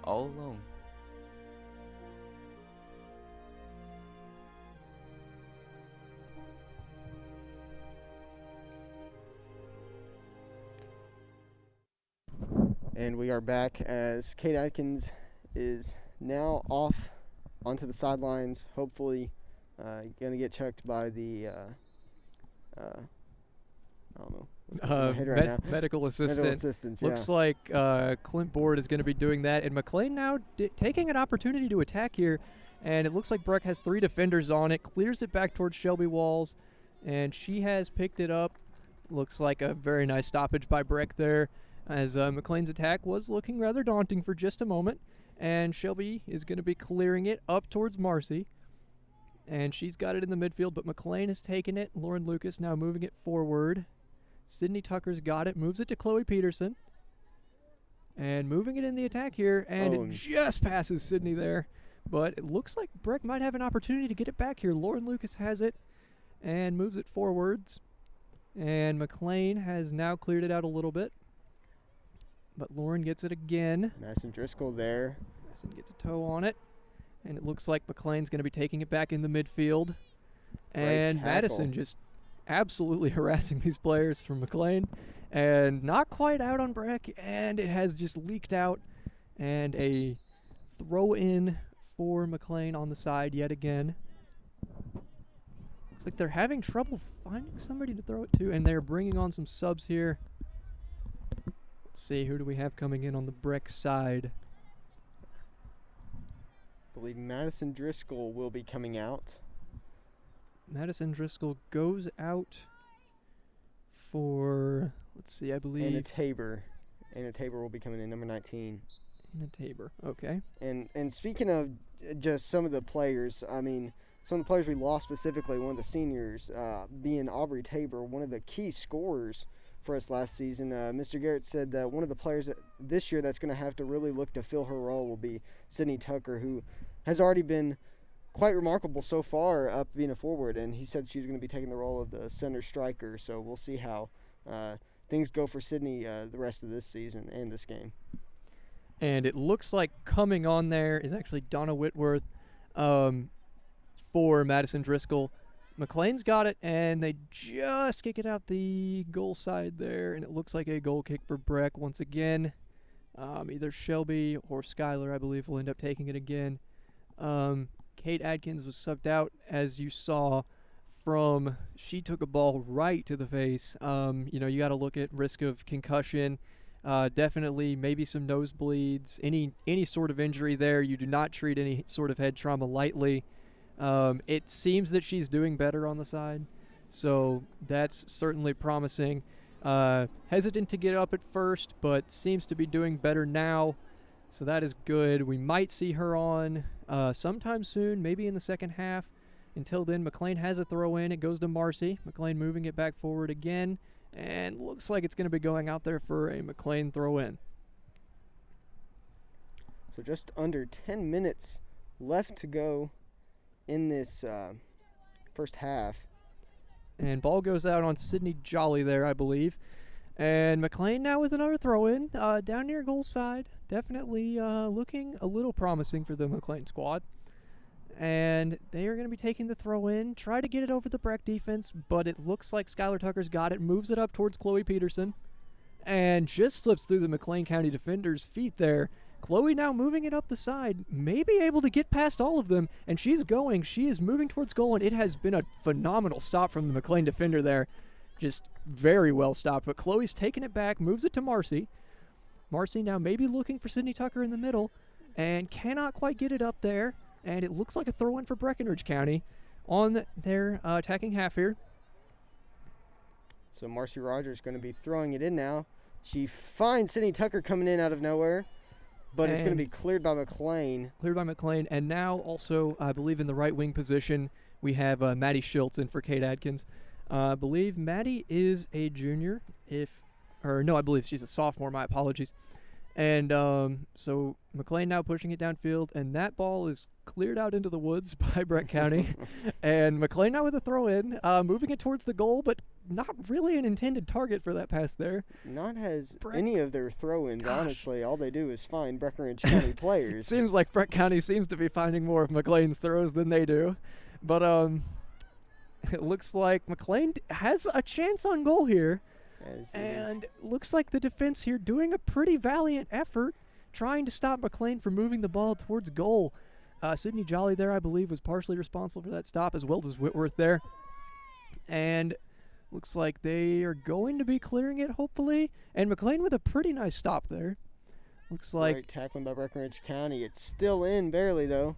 Speaker 5: all alone.
Speaker 2: And we are back as Kate Adkins is now off onto the sidelines, hopefully going to get checked by the, I don't know, what's going through my head right now.
Speaker 1: Medical assistant.
Speaker 2: Medical assistants, yeah.
Speaker 1: Looks like Clint Board is going to be doing that, and McLean now taking an opportunity to attack here, and it looks like Breck has 3 defenders on it, clears it back towards Shelby Walls, and she has picked it up. Looks like a very nice stoppage by Breck there, as McLean's attack was looking rather daunting for just a moment, and Shelby is going to be clearing it up towards Marcy, and she's got it in the midfield, but McLean has taken it. Lauren Lucas now moving it forward. Sydney Tucker's got it, moves it to Chloe Peterson, and moving it in the attack here, and it just passes Sydney there, but it looks like Breck might have an opportunity to get it back here. Lauren Lucas has it and moves it forwards, and McLean has now cleared it out a little bit. But Lauren gets it again.
Speaker 2: Madison Driscoll there.
Speaker 1: Madison gets a toe on it. And it looks like McLean's going to be taking it back in the midfield. And Madison just absolutely harassing these players from McLean. And not quite out on Breck. And it has just leaked out. And a throw in for McLean on the side yet again. Looks like they're having trouble finding somebody to throw it to. And they're bringing on some subs here. Let's see, who do we have coming in on the Breck side?
Speaker 2: I believe Madison Driscoll will be coming out.
Speaker 1: Madison Driscoll goes out for, let's see, I believe.
Speaker 2: Anna Tabor. Anna Tabor will be coming in, number 19.
Speaker 1: Anna Tabor, okay.
Speaker 2: And speaking of just some of the players, I mean, some of the players we lost specifically, one of the seniors, being Aubrey Tabor, one of the key scorers for us last season. Mr. Garrett said that one of the players this year that's going to have to really look to fill her role will be Sydney Tucker, who has already been quite remarkable so far up being a forward, and he said she's going to be taking the role of the center striker, so we'll see how things go for Sydney the rest of this season and this game.
Speaker 1: And it looks like coming on there is actually Donna Whitworth for Madison Driscoll. McLean's got it, and they just kick it out the goal side there, and it looks like a goal kick for Breck once again. Either Shelby or Skylar, I believe, will end up taking it again. Kate Adkins was subbed out, as you saw from, she took a ball right to the face. You got to look at risk of concussion, definitely maybe some nosebleeds, any sort of injury there. You do not treat any sort of head trauma lightly. It seems that she's doing better on the side, so that's certainly promising. Hesitant to get up at first, but seems to be doing better now, so that is good. We might see her on sometime soon, maybe in the second half. Until then, McLean has a throw in. It goes to Marcy. McLean moving it back forward again, and looks like it's going to be going out there for a McLean throw in.
Speaker 2: So just under 10 minutes left to go in this first half.
Speaker 1: And ball goes out on Sydney Jolly there, I believe. And McLean now with another throw-in down near goal side. Definitely looking a little promising for the McLean squad. And they are going to be taking the throw-in, try to get it over the Breck defense, but it looks like Skylar Tucker's got it, moves it up towards Chloe Peterson, and just slips through the McLean County defender's feet there. Chloe now moving it up the side, maybe able to get past all of them, and she is moving towards goal, and it has been a phenomenal stop from the McLean defender there. Just very well stopped, but Chloe's taking it back, moves it to Marcy. Marcy now maybe looking for Sydney Tucker in the middle, and cannot quite get it up there, and it looks like a throw-in for Breckenridge County on their attacking half here.
Speaker 2: So Marcy Rogers going to be throwing it in now. She finds Sydney Tucker coming in out of nowhere. But it's going to be cleared by McLean.
Speaker 1: Cleared by McLean. And now also, I believe in the right wing position, we have Maddie Schultz in for Kate Adkins. I believe Maddie is a junior. I believe she's a sophomore. My apologies. And so McLean now pushing it downfield, and that ball is cleared out into the woods by Brett County. And McLean now with a throw in, moving it towards the goal, but not really an intended target for that pass there.
Speaker 2: Not has
Speaker 1: Brett-
Speaker 2: any of their throw-ins,
Speaker 1: Gosh.
Speaker 2: honestly. All they do is find Breckinridge County players.
Speaker 1: Seems like Brett County seems to be finding more of McLean's throws than they do. But it looks like McLean has a chance on goal here.
Speaker 2: As it is.
Speaker 1: And looks like the defense here doing a pretty valiant effort trying to stop McLean from moving the ball towards goal. Sidney Jolly there, I believe, was partially responsible for that stop, as well as Whitworth there. And looks like they are going to be clearing it, hopefully. And McLean with a pretty nice stop there. Looks like
Speaker 2: Great tackling by Breckinridge County. It's still in, barely, though.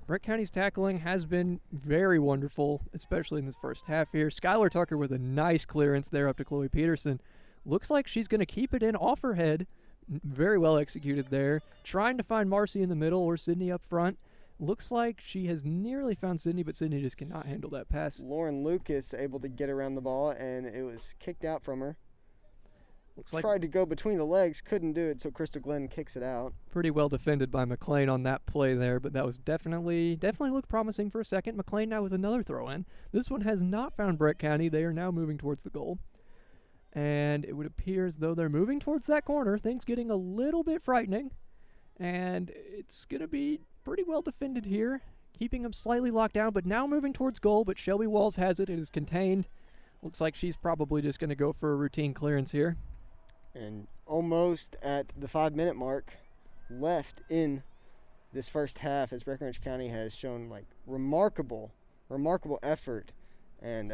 Speaker 1: Brett County's tackling has been very wonderful, especially in this first half here. Skylar Tucker with a nice clearance there up to Chloe Peterson. Looks like she's going to keep it in off her head. Very well executed there. Trying to find Marcy in the middle or Sydney up front. Looks like she has nearly found Sydney, but Sydney just cannot handle that pass.
Speaker 2: Lauren Lucas able to get around the ball, and it was kicked out from her.
Speaker 1: Looks like
Speaker 2: Tried to go between the legs, couldn't do it, so Krista Glenn kicks it out.
Speaker 1: pretty well defended by McLean on that play there, but that was definitely looked promising for a second. McLean now with another throw in. This one has not found Brett County. They are now moving towards the goal. And it would appear as though they're moving towards that corner. Things getting a little bit frightening. And it's going to be pretty well defended here, keeping them slightly locked down, but now moving towards goal. But Shelby Walls has it. It is contained. Looks like she's probably just going to go for a routine clearance here.
Speaker 2: And almost at the 5-minute mark left in this first half, as Breckinridge County has shown like remarkable effort and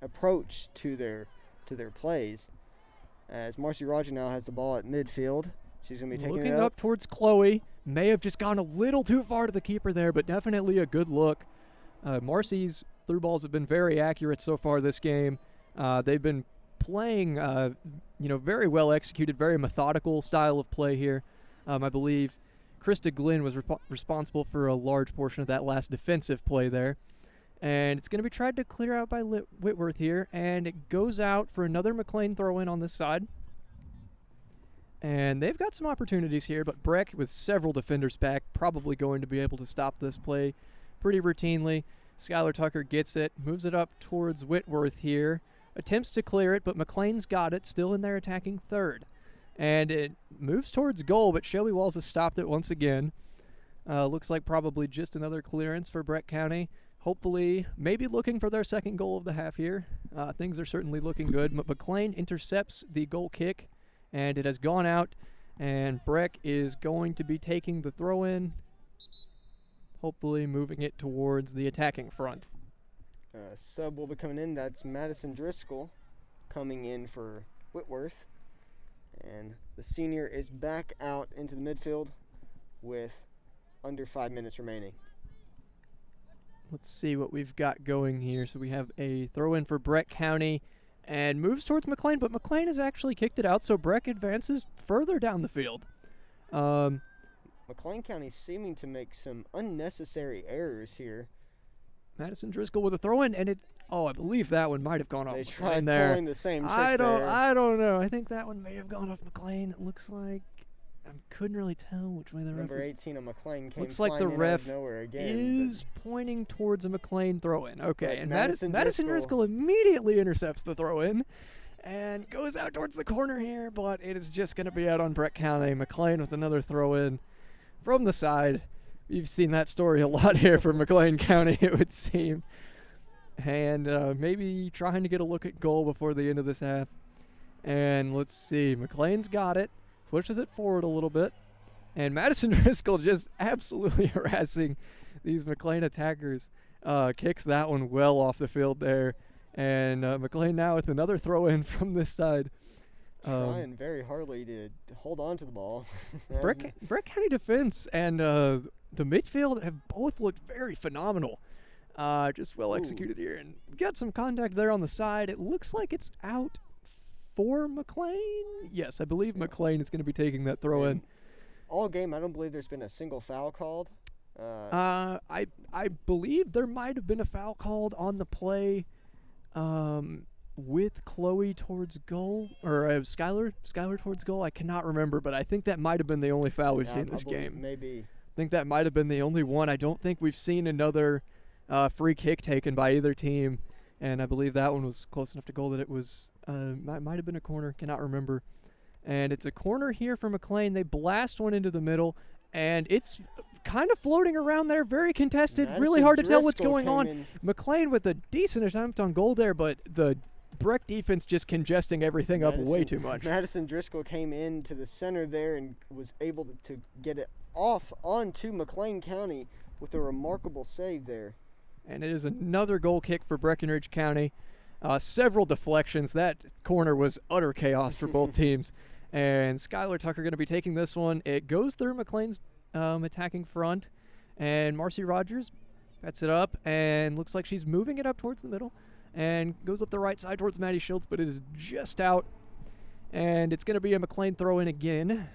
Speaker 2: approach to their plays. As Marcy Roger now has the ball at midfield, she's going to be taking
Speaker 1: Looking
Speaker 2: it
Speaker 1: up towards Chloe. May have just gone a little too far to the keeper there, but definitely a good look. Marcy's through balls have been very accurate so far this game. They've been playing, very well executed, very methodical style of play here. I believe Krista Glenn was responsible for a large portion of that last defensive play there. And it's going to be tried to clear out by Whitworth here, and it goes out for another McLean throw-in on this side. And they've got some opportunities here, but Breck, with several defenders back, probably going to be able to stop this play pretty routinely. Skylar Tucker gets it, moves it up towards Whitworth here, attempts to clear it, but McLean's got it, still in their attacking third. And it moves towards goal, but Shelby Walls has stopped it once again. Looks like probably just another clearance for Brett County. Hopefully, maybe looking for their second goal of the half here. Things are certainly looking good. McLean intercepts the goal kick, and it has gone out. And Breck is going to be taking the throw-in, hopefully moving it towards the attacking front.
Speaker 2: Sub will be coming in. That's Madison Driscoll coming in for Whitworth. And the senior is back out into the midfield with under 5 minutes remaining.
Speaker 1: Let's see what we've got going here. So we have a throw-in for Brett County and moves towards McLean, but McLean has actually kicked it out, so Breck advances further down the field.
Speaker 2: McLean County seeming to make some unnecessary errors here.
Speaker 1: Madison Driscoll with a throw-in, and I believe that one might have gone off
Speaker 2: They
Speaker 1: McLean
Speaker 2: tried
Speaker 1: there.
Speaker 2: pulling the same trick
Speaker 1: I
Speaker 2: there.
Speaker 1: don't know. I think that one may have gone off McLean. It looks like I couldn't really tell which way the ref
Speaker 2: Number
Speaker 1: was.
Speaker 2: 18 of McLean came
Speaker 1: Looks like the
Speaker 2: flying in out
Speaker 1: ref
Speaker 2: of nowhere again.
Speaker 1: is pointing towards a McLean throw-in. Okay,
Speaker 2: But
Speaker 1: and
Speaker 2: Madison
Speaker 1: Madison
Speaker 2: Driscoll-
Speaker 1: Driscoll immediately intercepts the throw-in and goes out towards the corner here, but it is just going to be out on Brett County. McLean with another throw-in from the side. You've seen that story a lot here for McLean County, it would seem. And maybe trying to get a look at goal before the end of this half. And let's see. McLean's got it. Pushes it forward a little bit. And Madison Driscoll just absolutely harassing these McLean attackers. Kicks that one well off the field there. And McLean now with another throw-in from this side.
Speaker 2: Trying very hardly to hold on to the ball.
Speaker 1: Brett County defense and the midfield have both looked very phenomenal. Just well executed here. And we got some contact there on the side. It looks like it's out for McLean. Yes, I believe McLean is going to be taking that throw-in.
Speaker 2: All game, I don't believe there's been a single foul called.
Speaker 1: I believe there might have been a foul called on the play. with Chloe towards goal, or Skylar towards goal. I cannot remember, but I think that might have been the only foul we've seen this game.
Speaker 2: Maybe.
Speaker 1: I think that might have been the only one. I don't think we've seen another free kick taken by either team, and I believe that one was close enough to goal that it was might have been a corner. Cannot remember. And it's a corner here for McLean. They blast one into the middle, and it's kind of floating around there, very contested, really hard to tell what's going on. McLean with a decent attempt on goal there, but the Breck defense just congesting everything up way too much.
Speaker 2: Madison Driscoll came into the center there and was able to get it off onto McLean County with a remarkable save there.
Speaker 1: And it is another goal kick for Breckenridge County. Several deflections. That corner was utter chaos for both teams. And Skylar Tucker going to be taking this one. It goes through McLean's attacking front. And Marcy Rogers bets it up and looks like she's moving it up towards the middle. And goes up the right side towards Maddie Schultz, but it is just out. And it's going to be a McLean throw-in again.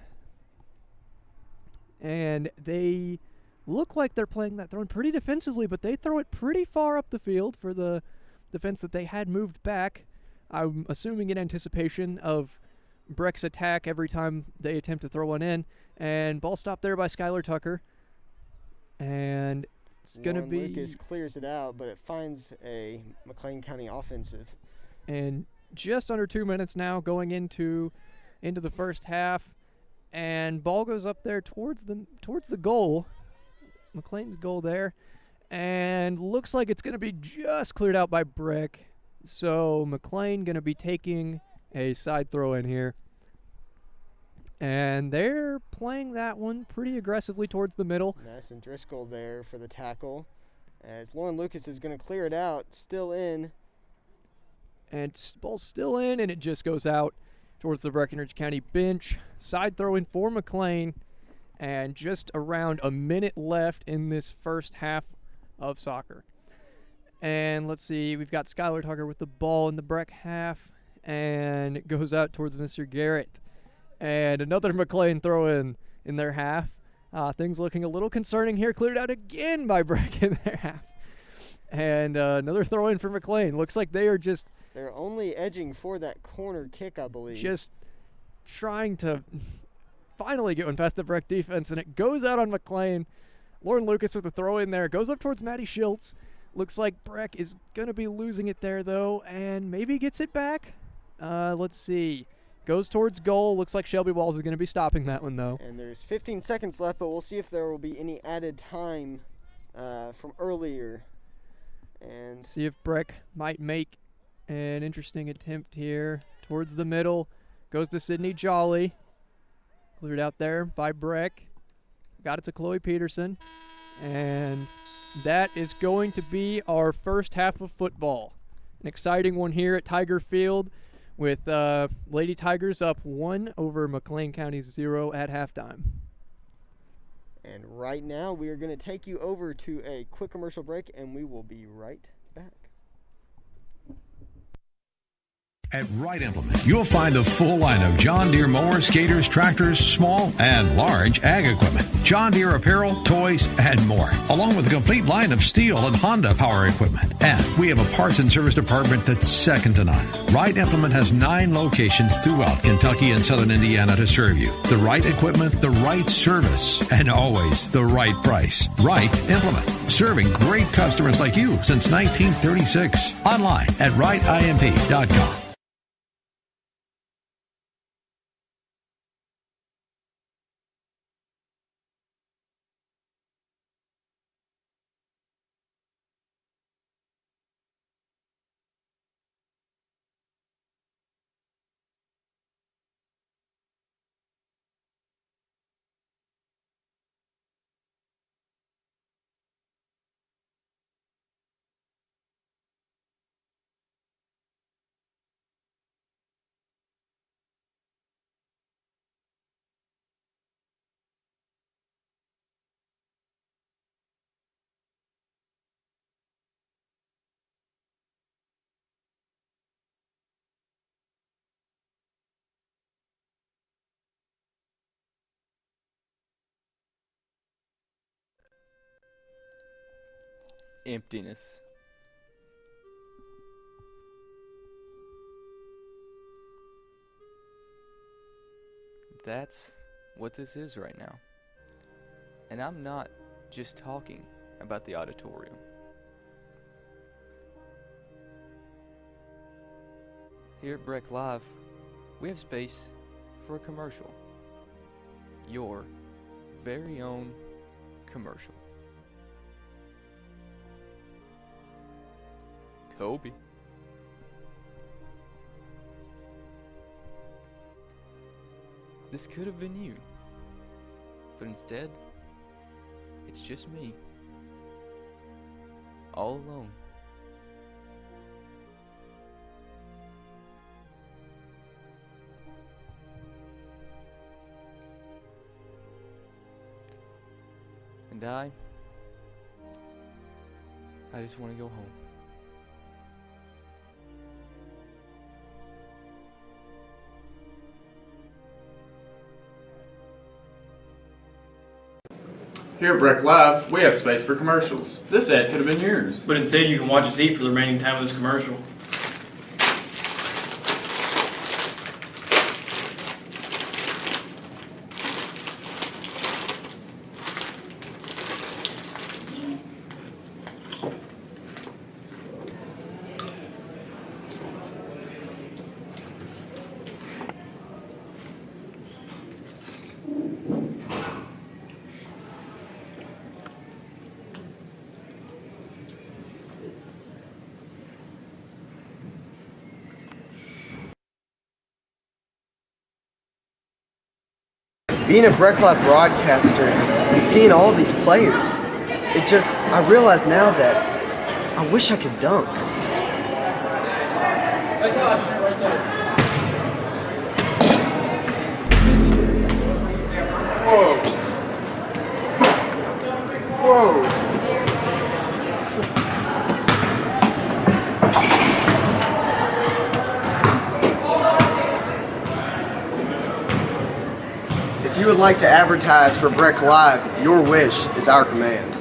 Speaker 1: And they look like they're playing that throw-in pretty defensively, but they throw it pretty far up the field for the defense that they had moved back. I'm assuming in anticipation of Breck's attack every time they attempt to throw one in. And ball stopped there by Skylar Tucker. And it's going to be...
Speaker 2: Lucas clears it out, but it finds a McLean County offensive.
Speaker 1: And just under 2 minutes now going into the first half. And ball goes up there towards the goal. McLean's goal there. And looks like it's going to be just cleared out by Breck. So McLean going to be taking a side throw in here. And they're playing that one pretty aggressively towards the middle.
Speaker 2: Madison Driscoll there for the tackle. As Lauren Lucas is going to clear it out, still in.
Speaker 1: And ball's still in, and it just goes out towards the Breckenridge County bench. Side throw in for McLean. And just around a minute left in this first half of soccer. And let's see, we've got Skylar Tucker with the ball in the Breck half. And it goes out towards Mr. Garrett. And another McLean throw in their half. Things looking a little concerning here. Cleared out again by Breck in their half. And another throw in for McLean. Looks like they are just...
Speaker 2: They're only edging for that corner kick, I believe.
Speaker 1: Just trying to finally get one past the Breck defense. And it goes out on McLean. Lauren Lucas with the throw in there. Goes up towards Maddie Schultz. Looks like Breck is going to be losing it there, though. And maybe gets it back. Let's see. Goes towards goal. Looks like Shelby Walls is going to be stopping that one, though.
Speaker 2: And there's 15 seconds left, but we'll see if there will be any added time from earlier. And
Speaker 1: see if Breck might make an interesting attempt here towards the middle. Goes to Sydney Jolly. Cleared out there by Breck. Got it to Chloe Peterson. And that is going to be our first half of football. An exciting one here at Tiger Field, with Lady Tigers up 1 over McLean County 0 at halftime.
Speaker 2: And right now we are going to take you over to a quick commercial break, and we will be right back.
Speaker 3: At Wright Implement, you'll find the full line of John Deere mowers, skaters, tractors, small and large ag equipment, John Deere apparel, toys, and more, along with a complete line of Steel and Honda power equipment. And we have a parts and service department that's second to none. Wright Implement has 9 locations throughout Kentucky and southern Indiana to serve you. The right equipment, the right service, and always the right price. Wright Implement, serving great customers like you since 1936. Online at wrightimp.com.
Speaker 5: Emptiness. That's what this is right now. And I'm not just talking about the auditorium. Here at Breck Live, we have space for a commercial. Your very own commercial. Kobe. This could have been you, but instead, it's just me, all alone. And I just want to go home.
Speaker 6: Here at Breck Live, we have space for commercials. This ad could have been yours.
Speaker 7: But instead, you can watch us eat for the remaining time of this commercial.
Speaker 2: Being a Breck Live broadcaster and seeing all these players, I realize now that I wish I could dunk.
Speaker 6: Whoa! Whoa!
Speaker 2: If you would like to advertise for Breck Live, your wish is our command.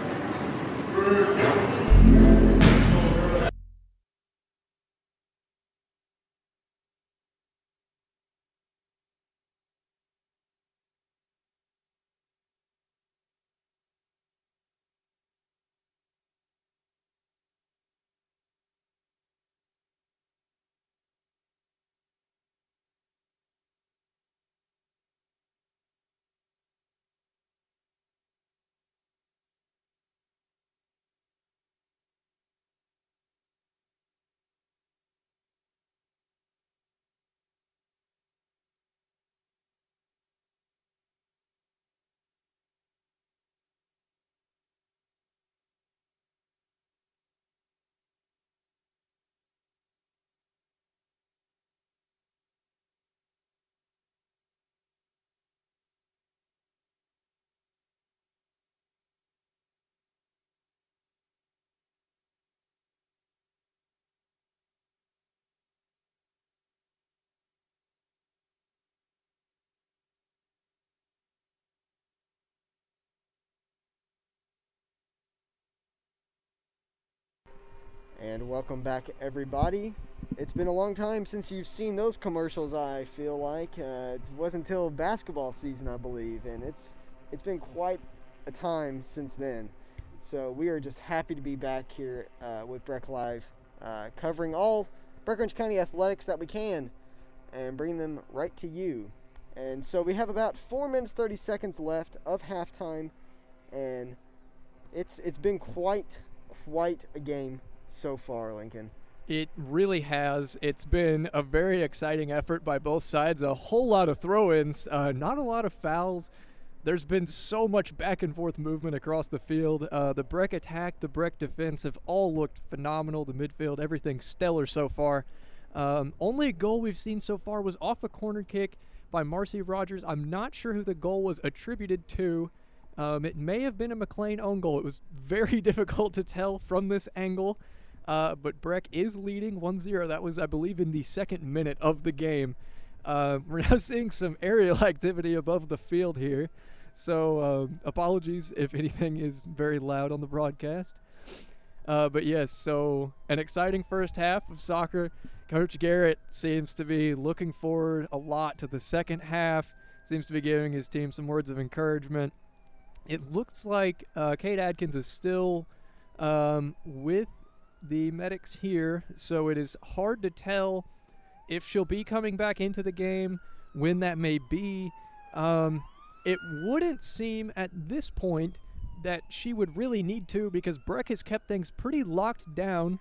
Speaker 2: And welcome back, everybody. It's been a long time since you've seen those commercials, I feel like. It wasn't until basketball season, I believe, and it's been quite a time since then. So we are just happy to be back here with Breck Live, covering all Breckinridge County athletics that we can and bringing them right to you. And so we have about 4 minutes 30 seconds left of halftime, and it's been quite a game so far, Lincoln.
Speaker 1: It really has. It's been a very exciting effort by both sides. A whole lot of throw-ins, not a lot of fouls. There's been so much back and forth movement across the field. The Breck attack, the Breck defense have all looked phenomenal. The midfield, everything stellar so far. Only goal we've seen so far was off a corner kick by Marcy Rogers. I'm not sure who the goal was attributed to. It may have been a McLean own goal. It was very difficult to tell from this angle. But Breck is leading 1-0. That was, I believe, in the second minute of the game. We're now seeing some aerial activity above the field here. So apologies if anything is very loud on the broadcast. But yes, so an exciting first half of soccer. Coach Garrett seems to be looking forward a lot to the second half. seems to be giving his team some words of encouragement. It looks like Kate Adkins is still with the medics here, so it is hard to tell if she'll be coming back into the game, when that may be. It wouldn't seem at this point that she would really need to, because Breck has kept things pretty locked down.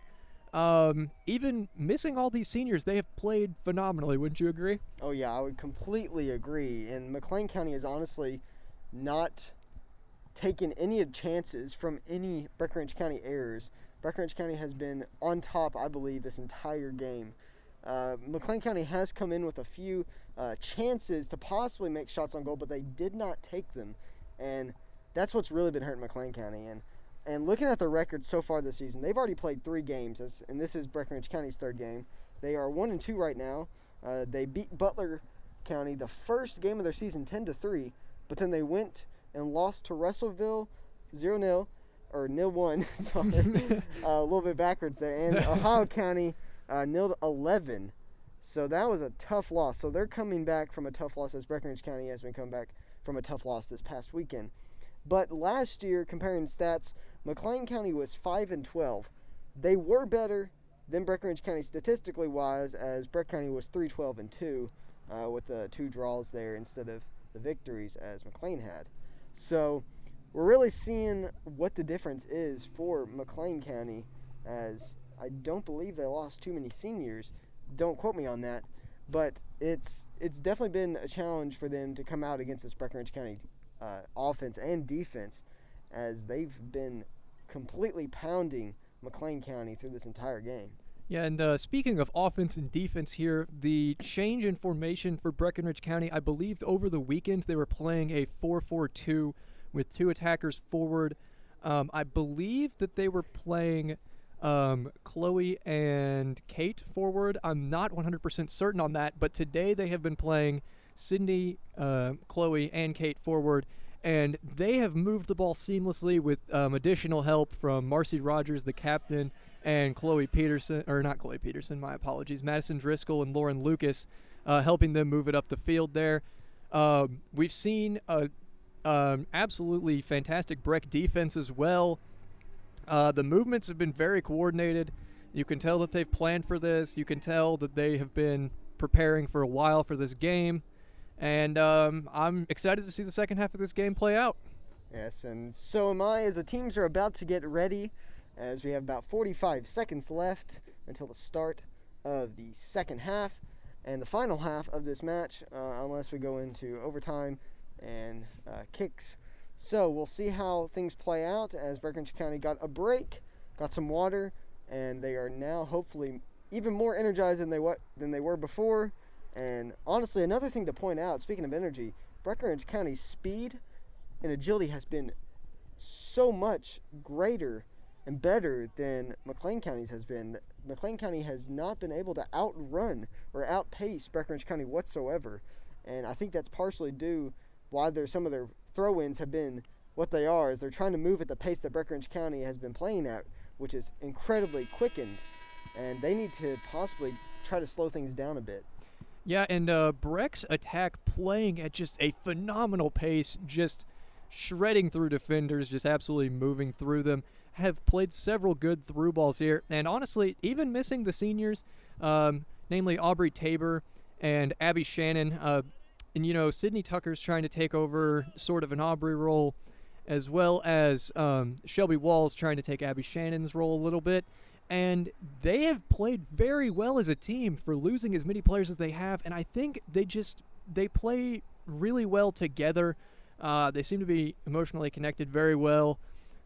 Speaker 1: Even missing all these seniors, they have played phenomenally. Wouldn't you agree?
Speaker 2: Oh yeah, I would completely agree. And McLean County has honestly not taken any chances from any Breckinridge County errors. Breckinridge County has been on top, I believe, this entire game. McLean County has come in with a few chances to possibly make shots on goal, but they did not take them. And that's what's really been hurting McLean County. And looking at the record so far this season, they've already played 3 games, and this is Breckinridge County's 3rd game. They are 1-2 right now. They beat Butler County the first game of their season 10-3, but then they went and lost to Russellville 0-0, or 0-1, sorry, a little bit backwards there, and Ohio County 0-11. So that was a tough loss. So they're coming back from a tough loss, as Breckinridge County has been coming back from a tough loss this past weekend. But last year, comparing stats, McLean County was 5-12. They were better than Breckinridge County statistically wise, as Breck County was 3-12-2 with the 2 draws there instead of the victories as McLean had. So we're really seeing what the difference is for McLean County, as I don't believe they lost too many seniors. Don't quote me on that, but it's definitely been a challenge for them to come out against this Breckinridge County offense and defense, as they've been completely pounding McLean County through this entire game.
Speaker 1: Yeah, and speaking of offense and defense here, the change in formation for Breckinridge County, I believe over the weekend they were playing a 4-4-2 with 2 attackers forward. I believe that they were playing Chloe and Kate forward. I'm not 100% certain on that, but today they have been playing Sydney, Chloe, and Kate forward, and they have moved the ball seamlessly with additional help from Marcy Rogers, the captain, and Madison Driscoll and Lauren Lucas, helping them move it up the field there. We've seen absolutely fantastic Breck defense as well. The movements have been very coordinated. You can tell that they've planned for this. You can tell that they have been preparing for a while for this game. And I'm excited to see the second half of this game play out.
Speaker 2: Yes, and so am I, as the teams are about to get ready, as we have about 45 seconds left until the start of the second half and the final half of this match, unless we go into overtime and kicks. So we'll see how things play out, as Breckinridge County got a break, got some water, and they are now hopefully even more energized than they were before. And honestly, another thing to point out, speaking of energy, Breckinridge County's speed and agility has been so much greater and better than McLean County's has been. McLean County has not been able to outrun or outpace Breckinridge County whatsoever. And I think that's partially due why some of their throw-ins have been what they are, is they're trying to move at the pace that Breckinridge County has been playing at, which is incredibly quickened. And they need to possibly try to slow things down a bit.
Speaker 1: Yeah, and Breck's attack playing at just a phenomenal pace, just shredding through defenders, just absolutely moving through them, have played several good through balls here. And honestly, even missing the seniors, namely Aubrey Tabor and Abby Shannon, and, you know, Sydney Tucker's trying to take over sort of an Aubrey role, as well as Shelby Walls trying to take Abby Shannon's role a little bit. And they have played very well as a team for losing as many players as they have. And I think they play really well together. They seem to be emotionally connected very well.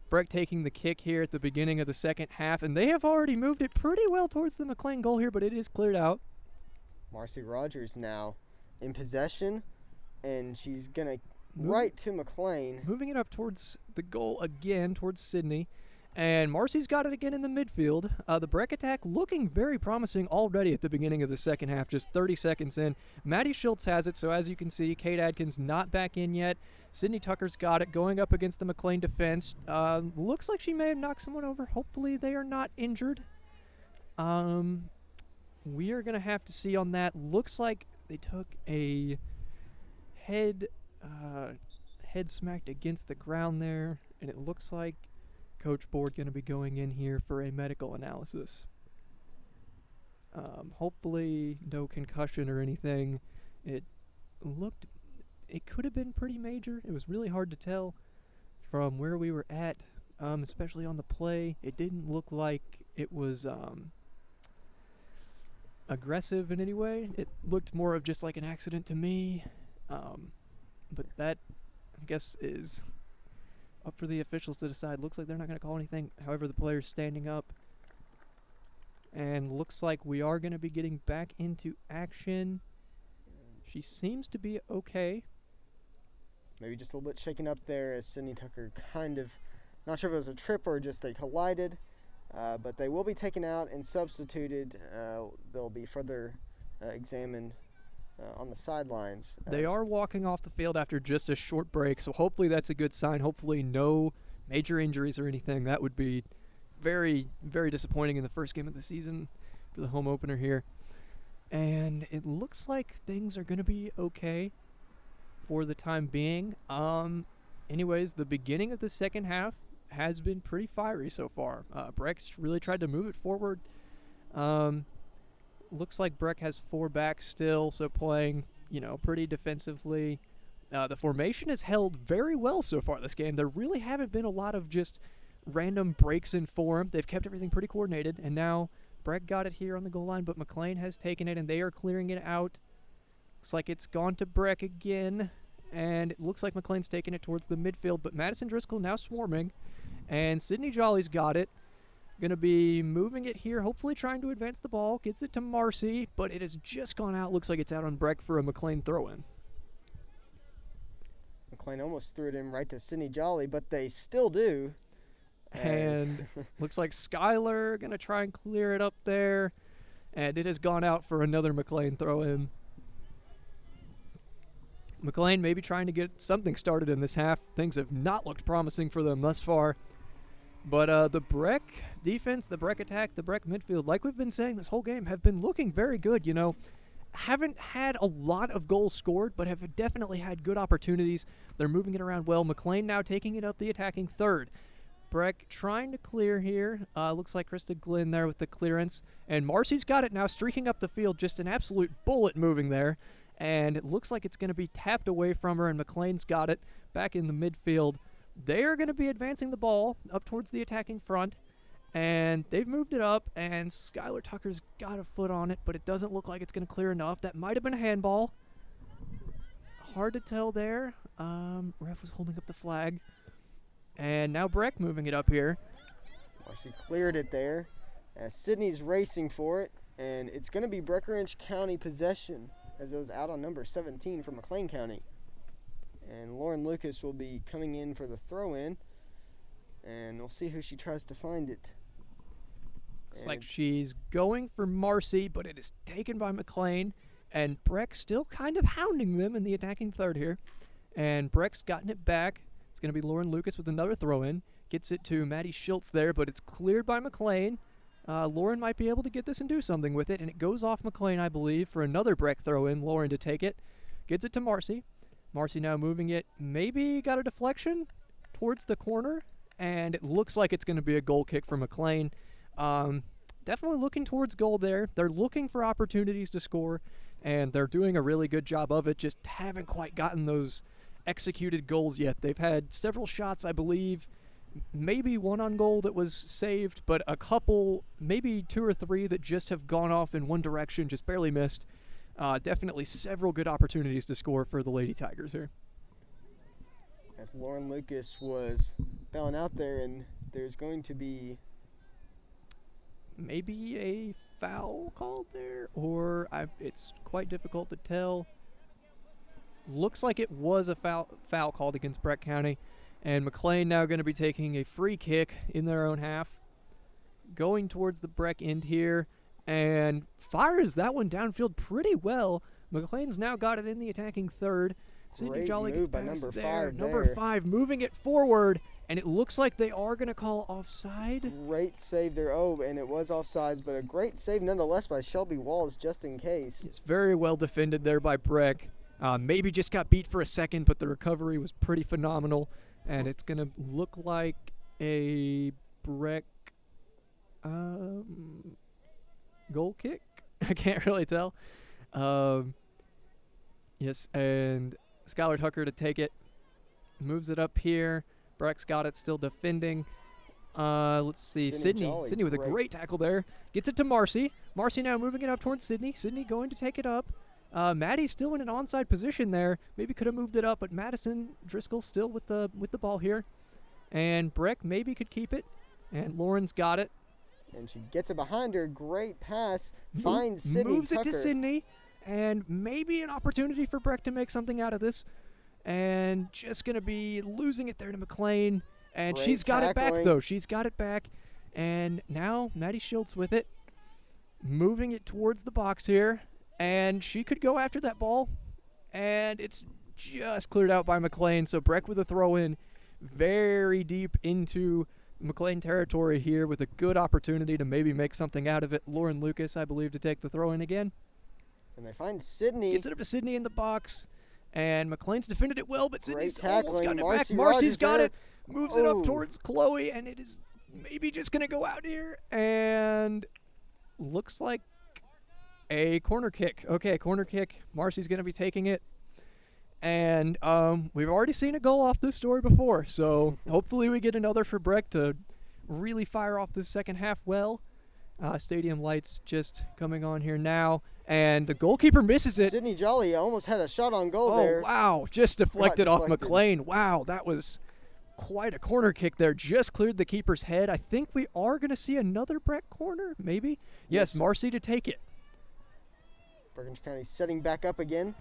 Speaker 1: Breck taking the kick here at the beginning of the second half. And they have already moved it pretty well towards the McLean goal here, but it is cleared out.
Speaker 2: Marcy Rogers now in possession, and she's going to right to McLean.
Speaker 1: Moving it up towards the goal again, towards Sydney. And Marcy's got it again in the midfield. The Breck attack looking very promising already at the beginning of the second half, just 30 seconds in. Maddie Schultz has it, so as you can see, Kate Adkins not back in yet. Sydney Tucker's got it, going up against the McLean defense. Looks like she may have knocked someone over. Hopefully they are not injured. We are going to have to see on that. Looks like they took a head smacked against the ground there, and it looks like Coach Board going to be going in here for a medical analysis. Hopefully no concussion or anything. It could have been pretty major. It was really hard to tell from where we were at, especially on the play. It didn't look like it was aggressive in any way. It looked more of just like an accident to me. But that, I guess, is up for the officials to decide. Looks like they're not going to call anything. However, the player's standing up. And looks like we are going to be getting back into action. She seems to be okay.
Speaker 2: Maybe just a little bit shaken up there as Sydney Tucker kind of, not sure if it was a trip or just they collided. But they will be taken out and substituted. They'll be further examined on the sidelines.
Speaker 1: They are walking off the field after just a short break, so hopefully that's a good sign. Hopefully no major injuries or anything. That would be very, very disappointing in the first game of the season for the home opener here. And it looks like things are going to be okay for the time being. Anyways, the beginning of the second half has been pretty fiery so far. Breck's really tried to move it forward. Looks like Breck has 4 backs still, so playing, pretty defensively. The formation has held very well so far this game. There really haven't been a lot of just random breaks in form. They've kept everything pretty coordinated, and now Breck got it here on the goal line, but McLean has taken it, and they are clearing it out. Looks like it's gone to Breck again, and it looks like McLean's taking it towards the midfield, but Madison Driscoll now swarming, and Sydney Jolly's got it. Going to be moving it here, hopefully trying to advance the ball. Gets it to Marcy, but it has just gone out. Looks like it's out on Breck for a McLean throw-in.
Speaker 2: McLean almost threw it in right to Sydney Jolly, but they still do.
Speaker 1: And looks like Skylar going to try and clear it up there. And it has gone out for another McLean throw-in. McLean maybe trying to get something started in this half. Things have not looked promising for them thus far. But the Breck defense, the Breck attack, the Breck midfield, like we've been saying this whole game, have been looking very good. Haven't had a lot of goals scored, but have definitely had good opportunities. They're moving it around well. McLean now taking it up the attacking third. Breck trying to clear here. Looks like Krista Glynn there with the clearance. And Marcy's got it now, streaking up the field. Just an absolute bullet moving there. And it looks like it's going to be tapped away from her, and McLean's got it back in the midfield. They are going to be advancing the ball up towards the attacking front, and they've moved it up, and Skylar Tucker's got a foot on it, but it doesn't look like it's going to clear enough. That might have been a handball. Hard to tell there. Ref was holding up the flag. And now Breck moving it up here.
Speaker 2: Marcy cleared it there as Sydney's racing for it, and it's going to be Breckinridge County possession as it was out on number 17 for McLean County. And Lauren Lucas will be coming in for the throw-in, and we'll see who she tries to find it.
Speaker 1: Looks like she's going for Marcy, but it is taken by McLean, and Breck still kind of hounding them in the attacking third here. And Breck's gotten it back. It's going to be Lauren Lucas with another throw-in. Gets it to Maddie Schultz there, but it's cleared by McLean. Lauren might be able to get this and do something with it, and it goes off McLean, I believe, for another Breck throw-in. Lauren to take it. Gets it to Marcy. Marcy now moving it. Maybe got a deflection towards the corner, and it looks like it's going to be a goal kick for McLean. Definitely looking towards goal there. They're looking for opportunities to score, and they're doing a really good job of it. Just haven't quite gotten those executed goals yet. They've had several shots, I believe, maybe one on goal that was saved, but a couple, maybe 2 or 3 that just have gone off in one direction, just barely missed. Definitely several good opportunities to score for the Lady Tigers here.
Speaker 2: As Lauren Lucas was bailing out there, and there's going to be
Speaker 1: maybe a foul called there, or it's quite difficult to tell. Looks like it was a foul called against Breck County, and McLean now going to be taking a free kick in their own half, going towards the Breck end here, and fires that one downfield pretty well. McLean's now got it in the attacking third. Sydney Jolly gets past there. Number 5 moving it forward, and it looks like they are going to call offside.
Speaker 2: Great save there. Oh, and it was offsides, but a great save nonetheless by Shelby Walls just in case.
Speaker 1: It's very well defended there by Breck. Maybe just got beat for a second, but the recovery was pretty phenomenal. And it's going to look like a Breck goal kick. I can't really tell. Yes, and Skylar Tucker to take it. Moves it up here. Breck's got it, still defending. Let's see, Sydney with a great tackle there. Gets it to Marcy. Marcy now moving it up towards Sydney. Sydney going to take it up. Maddie still in an onside position there. Maybe could have moved it up, but Madison Driscoll still with the ball here. And Breck maybe could keep it. And Lauren's got it.
Speaker 2: And she gets it behind her. Great pass. Finds Sydney
Speaker 1: Moves
Speaker 2: Tucker.
Speaker 1: it to Sydney. And maybe an opportunity for Breck to make something out of this. And just going to be losing it there to McLean. And
Speaker 2: Great
Speaker 1: she's got it back,
Speaker 2: tackling.
Speaker 1: though. She's got it back. And now Maddie Schultz with it. Moving it towards the box here. And she could go after that ball. And it's just cleared out by McLean. So Breck with a throw in very deep into McLean territory here with a good opportunity to maybe make something out of it. Lauren Lucas, I believe, to take the throw in again.
Speaker 2: And they find Sydney.
Speaker 1: Gets it up to Sydney in the box. And McLean's defended it well, but Sydney's almost
Speaker 2: tackling.
Speaker 1: gotten it
Speaker 2: Marcy
Speaker 1: back. Marcy's
Speaker 2: Rogers
Speaker 1: got
Speaker 2: there.
Speaker 1: it. Moves it up
Speaker 2: Oh.
Speaker 1: towards Chloe, and it is maybe just going to go out here. And looks like a corner kick. Okay, corner kick. Marcy's going to be taking it. And we've already seen a goal off this story before, so hopefully we get another for Breck to really fire off this second half well. Stadium lights just coming on here now, and the goalkeeper misses it.
Speaker 2: Sydney Jolly almost had a shot on goal there.
Speaker 1: Oh, wow, just deflected off
Speaker 2: deflected.
Speaker 1: McLean. Wow, that was quite a corner kick there. Just cleared the keeper's head. I think we are going to see another Breck corner, maybe? Yes, Marcy to take it.
Speaker 2: Bergen County setting back up again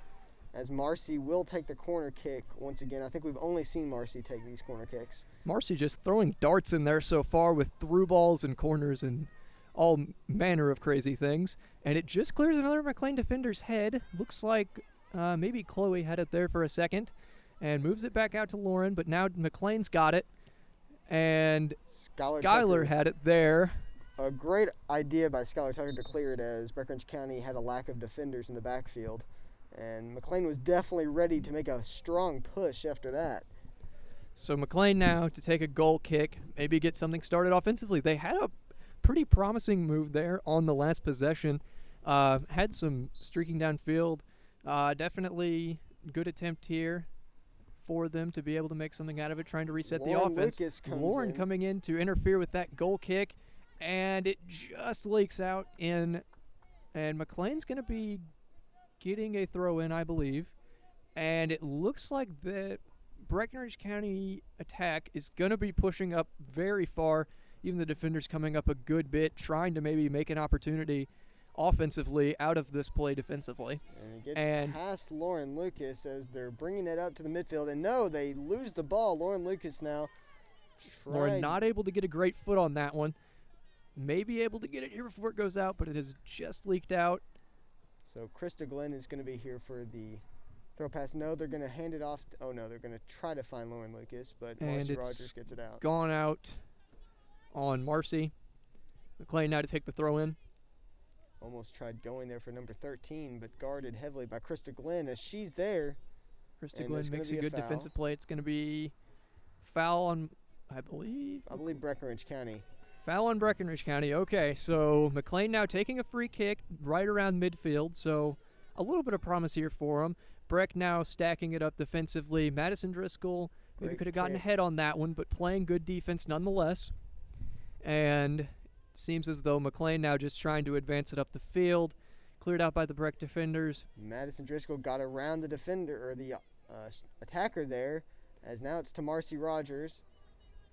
Speaker 2: as Marcy will take the corner kick once again. I think we've only seen Marcy take these corner kicks.
Speaker 1: Marcy just throwing darts in there so far with through balls and corners and all manner of crazy things. And it just clears another McLean defender's head. Looks like maybe Chloe had it there for a second and moves it back out to Lauren, but now McLean's got it. And
Speaker 2: Skylar
Speaker 1: Skylar
Speaker 2: Tucker.
Speaker 1: had it there.
Speaker 2: A great idea by Skylar Tucker to clear it as Breckenridge County had a lack of defenders in the backfield. And McLean was definitely ready to make a strong push after that.
Speaker 1: So McLean now to take a goal kick, maybe get something started offensively. They had a pretty promising move there on the last possession. Had some streaking downfield. Definitely good attempt here for them to be able to make something out of it, trying to reset the
Speaker 2: Lauren
Speaker 1: offense.
Speaker 2: Lucas comes
Speaker 1: Lauren
Speaker 2: in.
Speaker 1: coming in to interfere with that goal kick, and it just leaks out in. And McLean's going to be getting a throw in, I believe. And it looks like the Breckenridge County attack is going to be pushing up very far. Even the defenders coming up a good bit, trying to maybe make an opportunity offensively out of this play defensively.
Speaker 2: And it gets past Lauren Lucas as they're bringing it up to the midfield. And no, they lose the ball. Lauren Lucas now
Speaker 1: Lauren not able to get a great foot on that one. Maybe able to get it here before it goes out, but it has just leaked out.
Speaker 2: So Krista Glenn is going to be here for the throw pass. No, they're going to hand it off. Oh, no, they're going to try to find Lauren Lucas, but
Speaker 1: And
Speaker 2: Marcy
Speaker 1: it's
Speaker 2: Rogers gets it out.
Speaker 1: Gone out on Marcy. McLean now to take the throw in.
Speaker 2: Almost tried going there for number 13, but guarded heavily by Krista Glenn as she's there.
Speaker 1: Krista
Speaker 2: And
Speaker 1: Glenn
Speaker 2: there's gonna
Speaker 1: makes
Speaker 2: be
Speaker 1: a
Speaker 2: a
Speaker 1: good
Speaker 2: foul.
Speaker 1: defensive play. It's going to be foul on, I believe
Speaker 2: Breckenridge County.
Speaker 1: Foul on Breckenridge County. Okay, so McLean now taking a free kick right around midfield, so a little bit of promise here for him. Breck now stacking it up defensively. Madison Driscoll maybe
Speaker 2: Great
Speaker 1: could have gotten
Speaker 2: kick.
Speaker 1: ahead on that one, but playing good defense nonetheless. And it seems as though McLean now just trying to advance it up the field. Cleared out by the Breck defenders.
Speaker 2: Madison Driscoll got around the defender, or the attacker there, as now it's to Marcy Rogers,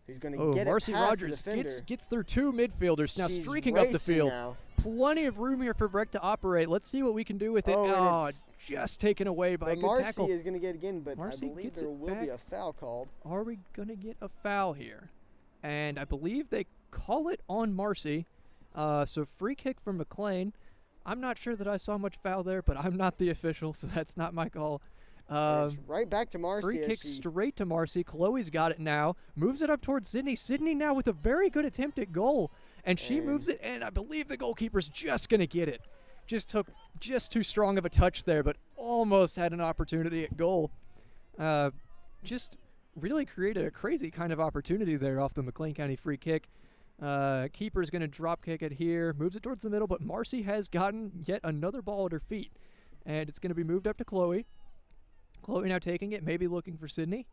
Speaker 2: who's going to get
Speaker 1: Marcy
Speaker 2: it past
Speaker 1: Rogers
Speaker 2: the defender.
Speaker 1: gets through two midfielders, now
Speaker 2: She's
Speaker 1: streaking up the
Speaker 2: racing
Speaker 1: field.
Speaker 2: now.
Speaker 1: Plenty of room here for Breck to operate. Let's see what we can do with it.
Speaker 2: Oh, and
Speaker 1: Oh,
Speaker 2: it's-
Speaker 1: just taken away by a
Speaker 2: But
Speaker 1: good
Speaker 2: Marcy
Speaker 1: tackle.
Speaker 2: is going to get again, but
Speaker 1: Marcy
Speaker 2: I believe
Speaker 1: gets
Speaker 2: there
Speaker 1: it
Speaker 2: will be
Speaker 1: back.
Speaker 2: a foul called.
Speaker 1: Are we going to get a foul here? And I believe they call it on Marcy. So free kick from McLean. I'm not sure that I saw much foul there, but I'm not the official, so that's not my call.
Speaker 2: And it's right back to Marcy.
Speaker 1: Free
Speaker 2: as
Speaker 1: kick
Speaker 2: she-
Speaker 1: straight to Marcy. Chloe's got it now. Moves it up towards Sydney. Sydney now with a very good attempt at goal. And she
Speaker 2: And-
Speaker 1: moves it, and I believe the goalkeeper's just going to get it. just took just too strong of a touch there, but almost had an opportunity at goal. Just really created a crazy kind of opportunity there off the McLean County free kick. Keeper's going to drop kick it here, moves it towards the middle, but Marcy has gotten yet another ball at her feet. And it's going to be moved up to Chloe. Chloe now taking it, maybe looking for Sydney.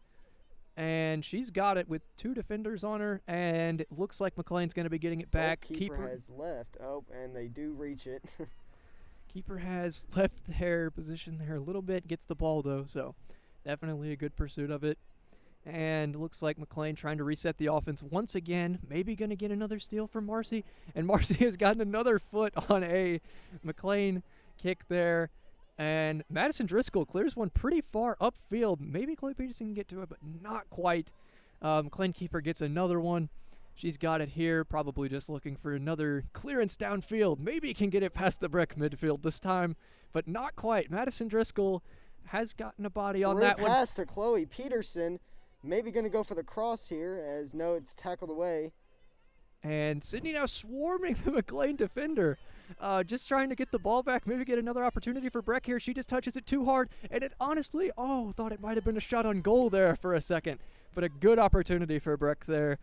Speaker 1: And she's got it with 2 defenders on her, and it looks like McLean's going to be getting it back.
Speaker 2: Keeper has left. Oh, and they do reach it.
Speaker 1: Keeper has left their position there a little bit, gets the ball though, so definitely a good pursuit of it. And looks like McLean trying to reset the offense once again, maybe going to get another steal from Marcy. And Marcy has gotten another foot on a McLean kick there. And Madison Driscoll clears one pretty far upfield. Maybe Chloe Peterson can get to it, but not quite. McLean keeper gets another one. She's got it here, probably just looking for another clearance downfield. Maybe can get it past the Breck midfield this time, but not quite. Madison Driscoll has gotten a body on that one.
Speaker 2: Pass to Chloe Peterson. Maybe going to go for the cross here, as no, it's tackled away.
Speaker 1: And Sydney now swarming the McLean defender. Just trying to get the ball back, maybe get another opportunity for Breck here. She just touches it too hard, and it honestly, thought it might have been a shot on goal there for a second. But a good opportunity for Breck there.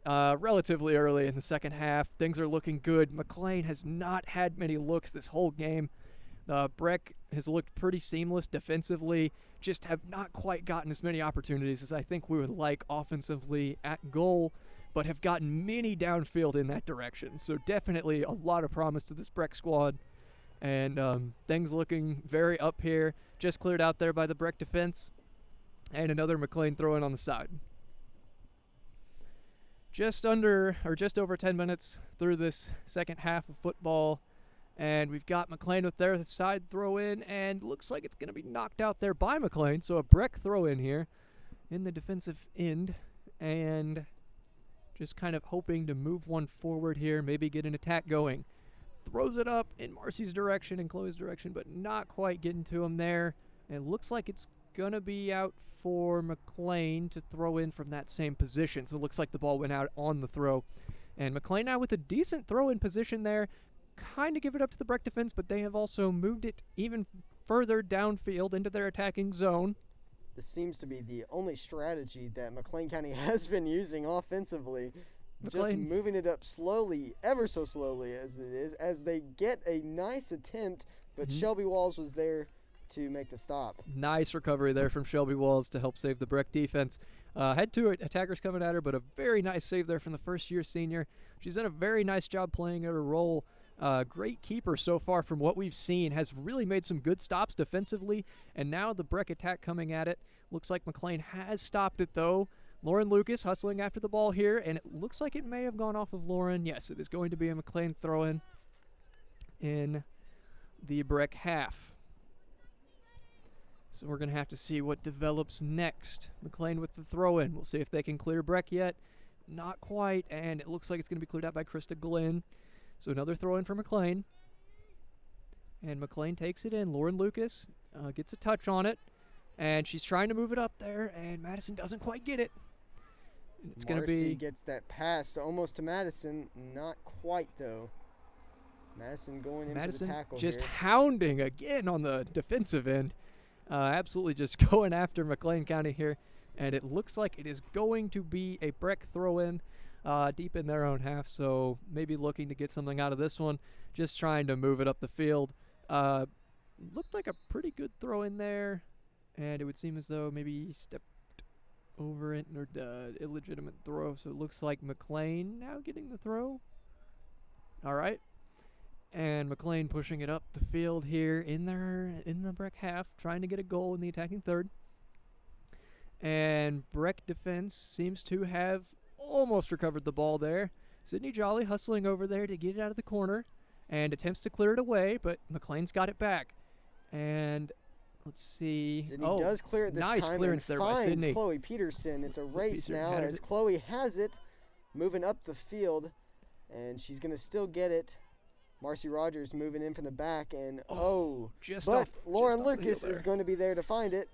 Speaker 1: Relatively early in the second half. Things are looking good. McLean has not had many looks this whole game. Breck has looked pretty seamless defensively, just have not quite gotten as many opportunities as I think we would like offensively at goal, but have gotten many downfield in that direction. So definitely a lot of promise to this Breck squad. And things looking very up here. Just cleared out there by the Breck defense. And another McLean throw in on the side. Just over 10 minutes through this second half of football. And we've got McLean with their side throw in, and looks like it's going to be knocked out there by McLean. So a Breck throw in here in the defensive end. And just kind of hoping to move one forward here, maybe get an attack going. Throws it up in Marcy's direction and Chloe's direction, but not quite getting to him there. And it looks like it's going to be out for McLean to throw in from that same position. So it looks like the ball went out on the throw. And McLean now with a decent throw in position there. Kind of give it up to the Breck defense, but they have also moved it even further downfield into their attacking zone.
Speaker 2: This seems to be the only strategy that McLean County has been using offensively. Just moving it up slowly, ever so slowly as it is, as they get a nice attempt, but Shelby Walls was there to make the stop.
Speaker 1: Nice recovery there from Shelby Walls to help save the Breck defense. Had 2 attackers coming at her, but a very nice save there from the first-year senior. She's done a very nice job playing at her role. Great keeper so far from what we've seen. Has really made some good stops defensively, and now the Breck attack coming at it. Looks like McLean has stopped it, though. Lauren Lucas hustling after the ball here, and it looks like it may have gone off of Lauren. Yes, it is going to be a McLean throw-in in the Breck half. So we're going to have to see what develops next. McLean with the throw-in. We'll see if they can clear Breck yet. Not quite, and it looks like it's going to be cleared out by Krista Glenn. So another throw-in for McLean. And McLean takes it in. Lauren Lucas gets a touch on it. And she's trying to move it up there, and Madison doesn't quite get it. And it's going to be...
Speaker 2: Marcy gets that pass almost to Madison. Not quite, though. Madison going in for the tackle
Speaker 1: just
Speaker 2: here.
Speaker 1: Hounding again on the defensive end. Absolutely just going after McLean County here. And it looks like it is going to be a Breck throw-in deep in their own half. So maybe looking to get something out of this one. Just trying to move it up the field. Looked like a pretty good throw-in there. And it would seem as though maybe he stepped over it or illegitimate throw. So it looks like McLean now getting the throw. All right. And McLean pushing it up the field here in the Breck half, trying to get a goal in the attacking third. And Breck defense seems to have almost recovered the ball there. Sydney Jolly hustling over there to get it out of the corner and attempts to clear it away, but McLean's got it back. And let's see.
Speaker 2: Sydney does clear it this
Speaker 1: nice
Speaker 2: time
Speaker 1: clearance
Speaker 2: and
Speaker 1: there by
Speaker 2: finds
Speaker 1: Sydney.
Speaker 2: Chloe Peterson. It's a race
Speaker 1: Peterson
Speaker 2: now
Speaker 1: had
Speaker 2: as
Speaker 1: it.
Speaker 2: Chloe has it, moving up the field, and she's going to still get it. Marcy Rogers moving in from the back, and but Lauren Lucas is going to be there to find it.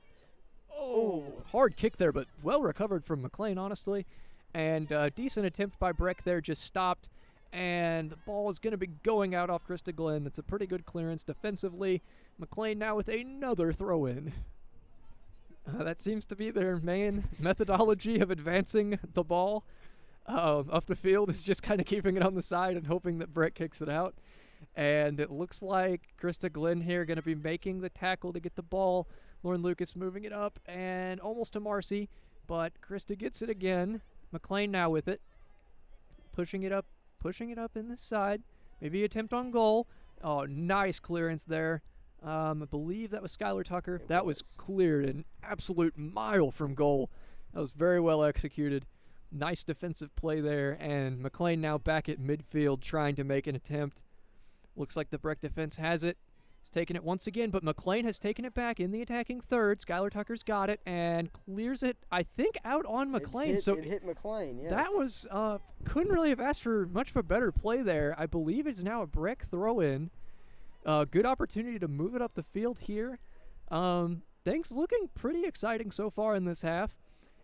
Speaker 1: Hard kick there, but well recovered from McLean, honestly. And decent attempt by Breck there, just stopped. and the ball is going to be going out off Krista Glenn. That's a pretty good clearance defensively. McLean now with another throw-in. That seems to be their main methodology of advancing the ball up the field, is just kind of keeping it on the side and hoping that Brett kicks it out. And it looks like Krista Glenn here going to be making the tackle to get the ball. Lauren Lucas moving it up and almost to Marcy, but Krista gets it again. McLean now with it, pushing it up in this side. Maybe attempt on goal. Oh, nice clearance there. I believe that was Skylar Tucker. That was cleared an absolute mile from goal. That was very well executed. Nice defensive play there, and McLean now back at midfield trying to make an attempt. Looks like the Breck defense has it. He's taken it once again, but McLean has taken it back in the attacking third. Skylar Tucker's got it and clears it, I think, out on McLean.
Speaker 2: It hit McLean, yes.
Speaker 1: That was, couldn't really have asked for much of a better play there. I believe it's now a Breck throw-in. Good opportunity to move it up the field here. Things looking pretty exciting so far in this half.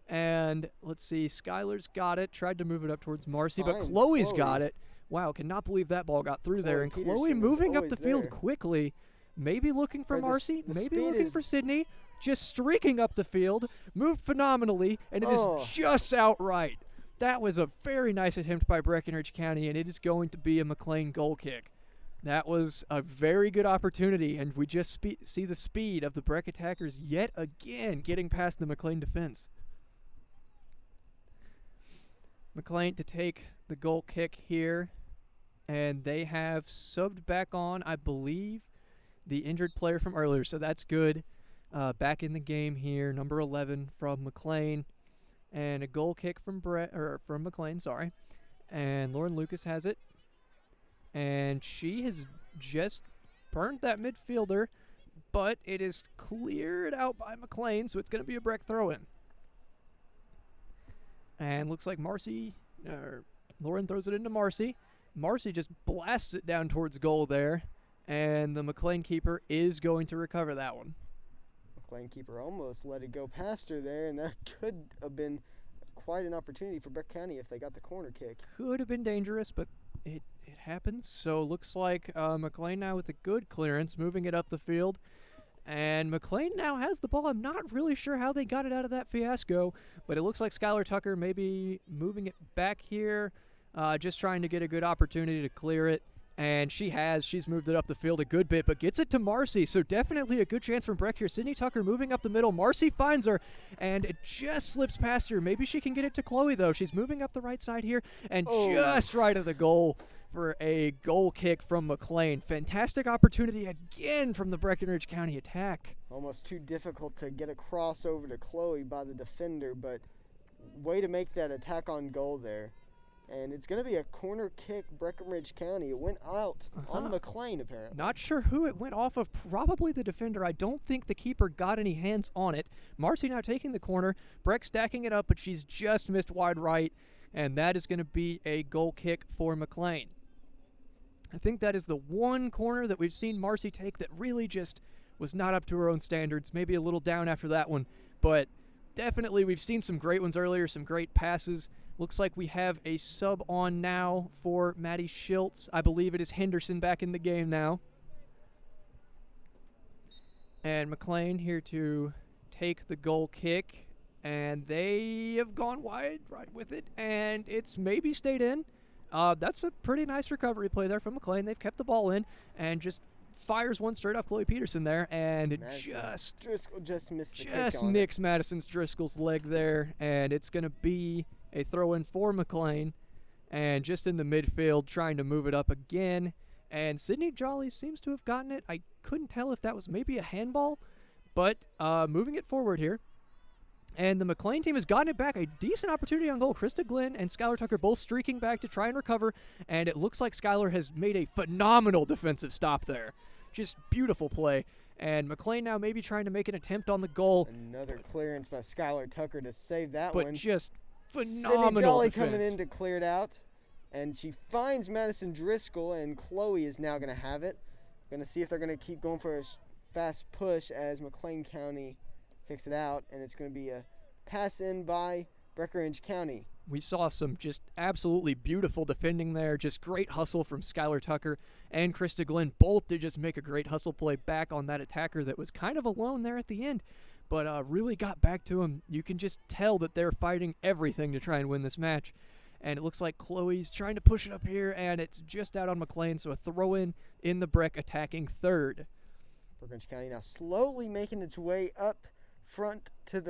Speaker 1: And let's see, Skylar's got it. Tried to move it up towards Marcy, but Chloe's got it. Wow, cannot believe that ball got through there. And Chloe moving up the field quickly. Maybe looking for Marcy, maybe looking for Sydney. Just streaking up the field. Moved phenomenally, and it is just outright. That was a very nice attempt by Breckenridge County, and it is going to be a McLean goal kick. That was a very good opportunity, and we just see the speed of the Breck attackers yet again getting past the McLean defense. McLean to take the goal kick here, and they have subbed back on, I believe, the injured player from earlier, so that's good. Back in the game here, number 11 from McLean, and a goal kick from McLean, sorry. And Lauren Lucas has it. And she has just burned that midfielder, but it is cleared out by McLean, so it's going to be a Breck throw-in. And looks like Lauren throws it into Marcy. Marcy just blasts it down towards goal there, and the McLean keeper is going to recover that one.
Speaker 2: McLean keeper almost let it go past her there, and that could have been quite an opportunity for Breck County if they got the corner kick.
Speaker 1: Could have been dangerous, but it happens. So looks like McLean now with a good clearance, moving it up the field. And McLean now has the ball. I'm not really sure how they got it out of that fiasco, but it looks like Skylar Tucker maybe moving it back here, just trying to get a good opportunity to clear it. And she's moved it up the field a good bit, but gets it to Marcy. So definitely a good chance from Breck here. Sydney Tucker moving up the middle. Marcy finds her, and it just slips past her. Maybe she can get it to Chloe, though. She's moving up the right side here, and just right of the goal for a goal kick from McLean. Fantastic opportunity again from the Breckenridge County attack.
Speaker 2: Almost too difficult to get a cross over to Chloe by the defender, but way to make that attack on goal there. And it's going to be a corner kick, Breckenridge County. It went out on McLean, apparently.
Speaker 1: Not sure who it went off of. Probably the defender. I don't think the keeper got any hands on it. Marcy now taking the corner. Breck stacking it up, but she's just missed wide right. And that is going to be a goal kick for McLean. I think that is the one corner that we've seen Marcy take that really just was not up to her own standards. Maybe a little down after that one. But definitely we've seen some great ones earlier, some great passes. Looks like we have a sub on now for Maddie Schultz. I believe it is Henderson back in the game now. And McLean here to take the goal kick. And they have gone wide right with it. And it's maybe stayed in. That's a pretty nice recovery play there from McLean. They've kept the ball in and just fires one straight off Chloe Peterson there. And it
Speaker 2: Driscoll just missed the kick
Speaker 1: just
Speaker 2: on
Speaker 1: nicks Madison's Driscoll's leg there. And it's going to be a throw-in for McLean, and just in the midfield trying to move it up again. And Sydney Jolly seems to have gotten it. I couldn't tell if that was maybe a handball, but moving it forward here. And the McLean team has gotten it back. A decent opportunity on goal. Krista Glenn and Skylar Tucker both streaking back to try and recover, and it looks like Skylar has made a phenomenal defensive stop there. Just beautiful play. And McLean now maybe trying to make an attempt on the goal.
Speaker 2: Another clearance by Skylar Tucker to save that one.
Speaker 1: But just phenomenal
Speaker 2: Sydney Jolly
Speaker 1: defense.
Speaker 2: coming in to clear it out, and she finds Madison Driscoll, and Chloe is now going to have it. Going to see if they're going to keep going for a fast push as McLean County kicks it out, and it's going to be a pass in by Breckenridge County.
Speaker 1: We saw some just absolutely beautiful defending there. Just great hustle from Skylar Tucker and Krista Glenn. Both did just make a great hustle play back on that attacker that was kind of alone there at the end, but really got back to him. You can just tell that they're fighting everything to try and win this match. And it looks like Chloe's trying to push it up here, and it's just out on McLean, so a throw-in the brick, attacking third.
Speaker 2: Breckenridge County now slowly making its way up front to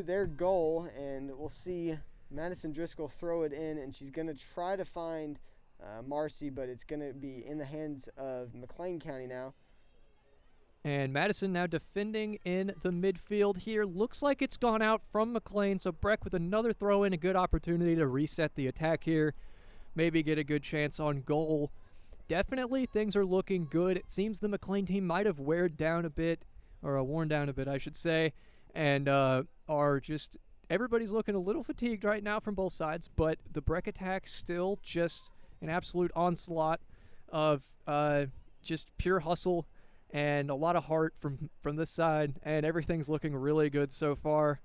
Speaker 2: their goal, and we'll see Madison Driscoll throw it in, and she's going to try to find Marcy, but it's going to be in the hands of McLean County now.
Speaker 1: And Madison now defending in the midfield here. Looks like it's gone out from McLean, so Breck with another throw in, a good opportunity to reset the attack here. Maybe get a good chance on goal. Definitely things are looking good. It seems the McLean team might have worn down a bit, I should say, and are just, everybody's looking a little fatigued right now from both sides, but the Breck attack still just an absolute onslaught of just pure hustle and a lot of heart from this side, and everything's looking really good so far.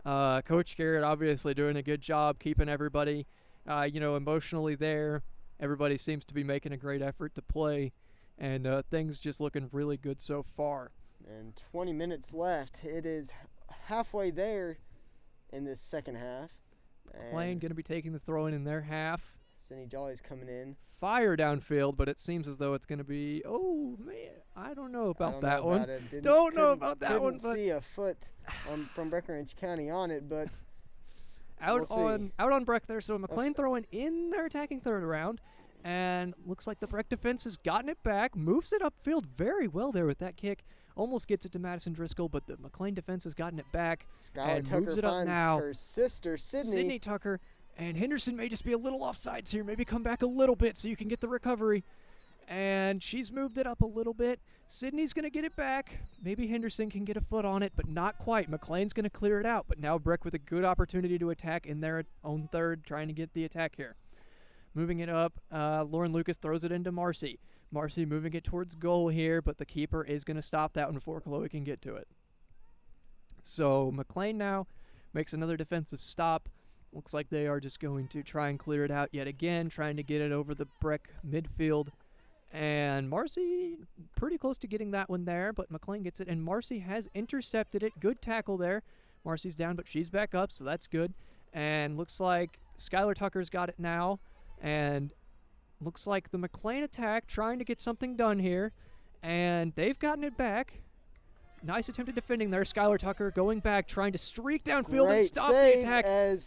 Speaker 1: Coach Garrett obviously doing a good job keeping everybody, emotionally there. Everybody seems to be making a great effort to play, and things just looking really good so far.
Speaker 2: And 20 minutes left. It is halfway there in this second half.
Speaker 1: McLean going to be taking the throw-in in their half.
Speaker 2: Cindy Jolly's coming in.
Speaker 1: Fire downfield, but it seems as though it's going to be, oh, man, I don't know about that one.
Speaker 2: Don't
Speaker 1: know about that one.
Speaker 2: Couldn't see a foot from Breckenridge County on it, but
Speaker 1: out on Breck there. So McLean throwing in their attacking third round, and looks like the Breck defense has gotten it back, moves it upfield very well there with that kick. Almost gets it to Madison Driscoll, but the McLean defense has gotten it back and moves it up now.
Speaker 2: Her sister,
Speaker 1: Sydney Tucker, and Henderson may just be a little offsides here. Maybe come back a little bit so you can get the recovery. And she's moved it up a little bit. Sydney's going to get it back. Maybe Henderson can get a foot on it, but not quite. McLean's going to clear it out, but now Breck with a good opportunity to attack in their own third, trying to get the attack here. Moving it up, Lauren Lucas throws it into Marcy. Marcy moving it towards goal here, but the keeper is going to stop that one before Chloe can get to it. So McLean now makes another defensive stop. Looks like they are just going to try and clear it out yet again, trying to get it over the Breck midfield. And Marcy pretty close to getting that one there, but McLean gets it, and Marcy has intercepted it. Good tackle there. Marcy's down, but she's back up, so that's good. And looks like Skylar Tucker's got it now, and looks like the McLean attack trying to get something done here, and they've gotten it back. Nice attempt at defending there. Skylar Tucker going back, trying to streak downfield and stop the attack.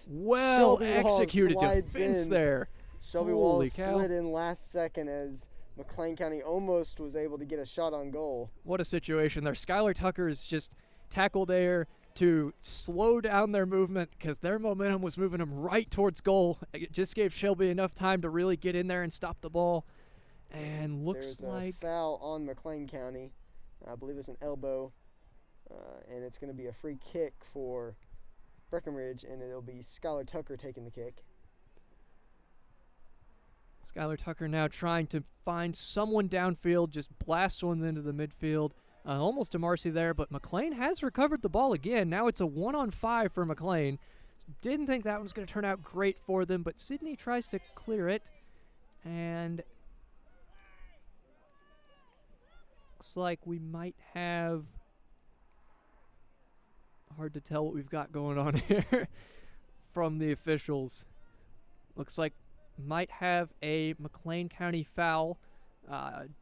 Speaker 1: Well executed defense there.
Speaker 2: Shelby Walls slid in last second as McLean County almost was able to get a shot on goal.
Speaker 1: What a situation there. Skylar Tucker's just tackle there to slow down their movement because their momentum was moving them right towards goal. It just gave Shelby enough time to really get in there and stop the ball. And looks like
Speaker 2: a foul on McLean County. I believe it's an elbow. And it's going to be a free kick for Breckenridge, and it'll be Skylar Tucker taking the kick.
Speaker 1: Skylar Tucker now trying to find someone downfield, just blasts ones into the midfield. Almost to Marcy there, but McLean has recovered the ball again. Now it's a 1-on-5 for McLean. Didn't think that one was going to turn out great for them, but Sydney tries to clear it. And looks like we might have... Hard to tell what we've got going on here from the officials. Looks like might have a McLean County foul.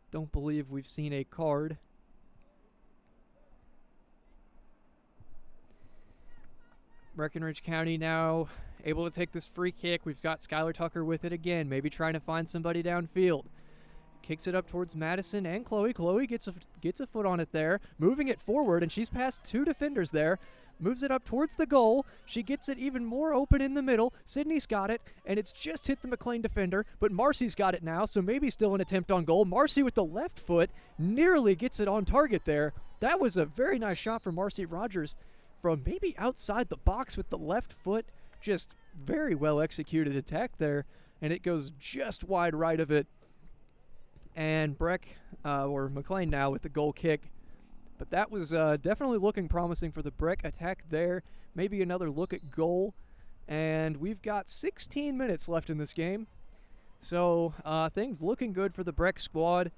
Speaker 1: Don't believe we've seen a card. Breckenridge County now able to take this free kick. We've got Skylar Tucker with it again, maybe trying to find somebody downfield. Kicks it up towards Madison and Chloe. Chloe gets a foot on it there, moving it forward, and she's past two defenders there. Moves it up towards the goal. She gets it even more open in the middle. Sydney's got it, and it's just hit the McLean defender, but Marcy's got it now, so maybe still an attempt on goal. Marcy with the left foot nearly gets it on target there. That was a very nice shot from Marcy Rogers from maybe outside the box with the left foot. Just very well executed attack there, and it goes just wide right of it. And Breck, or McLean now with the goal kick. But that was definitely looking promising for the Breck attack there. Maybe another look at goal. And we've got 16 minutes left in this game. So things looking good for the Breck squad.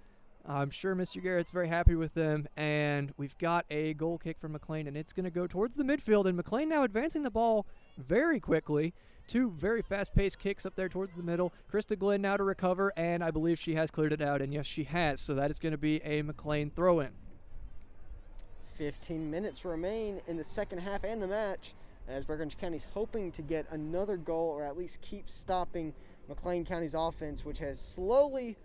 Speaker 1: I'm sure Mr. Garrett's very happy with them. And we've got a goal kick from McLean, and it's going to go towards the midfield. And McLean now advancing the ball very quickly. Two very fast-paced kicks up there towards the middle. Krista Glenn now to recover, and I believe she has cleared it out, and yes, she has. So that is going to be a McLean throw-in.
Speaker 2: 15 minutes remain in the second half and the match, as Breckinridge County's hoping to get another goal or at least keep stopping McLean County's offense, which has slowly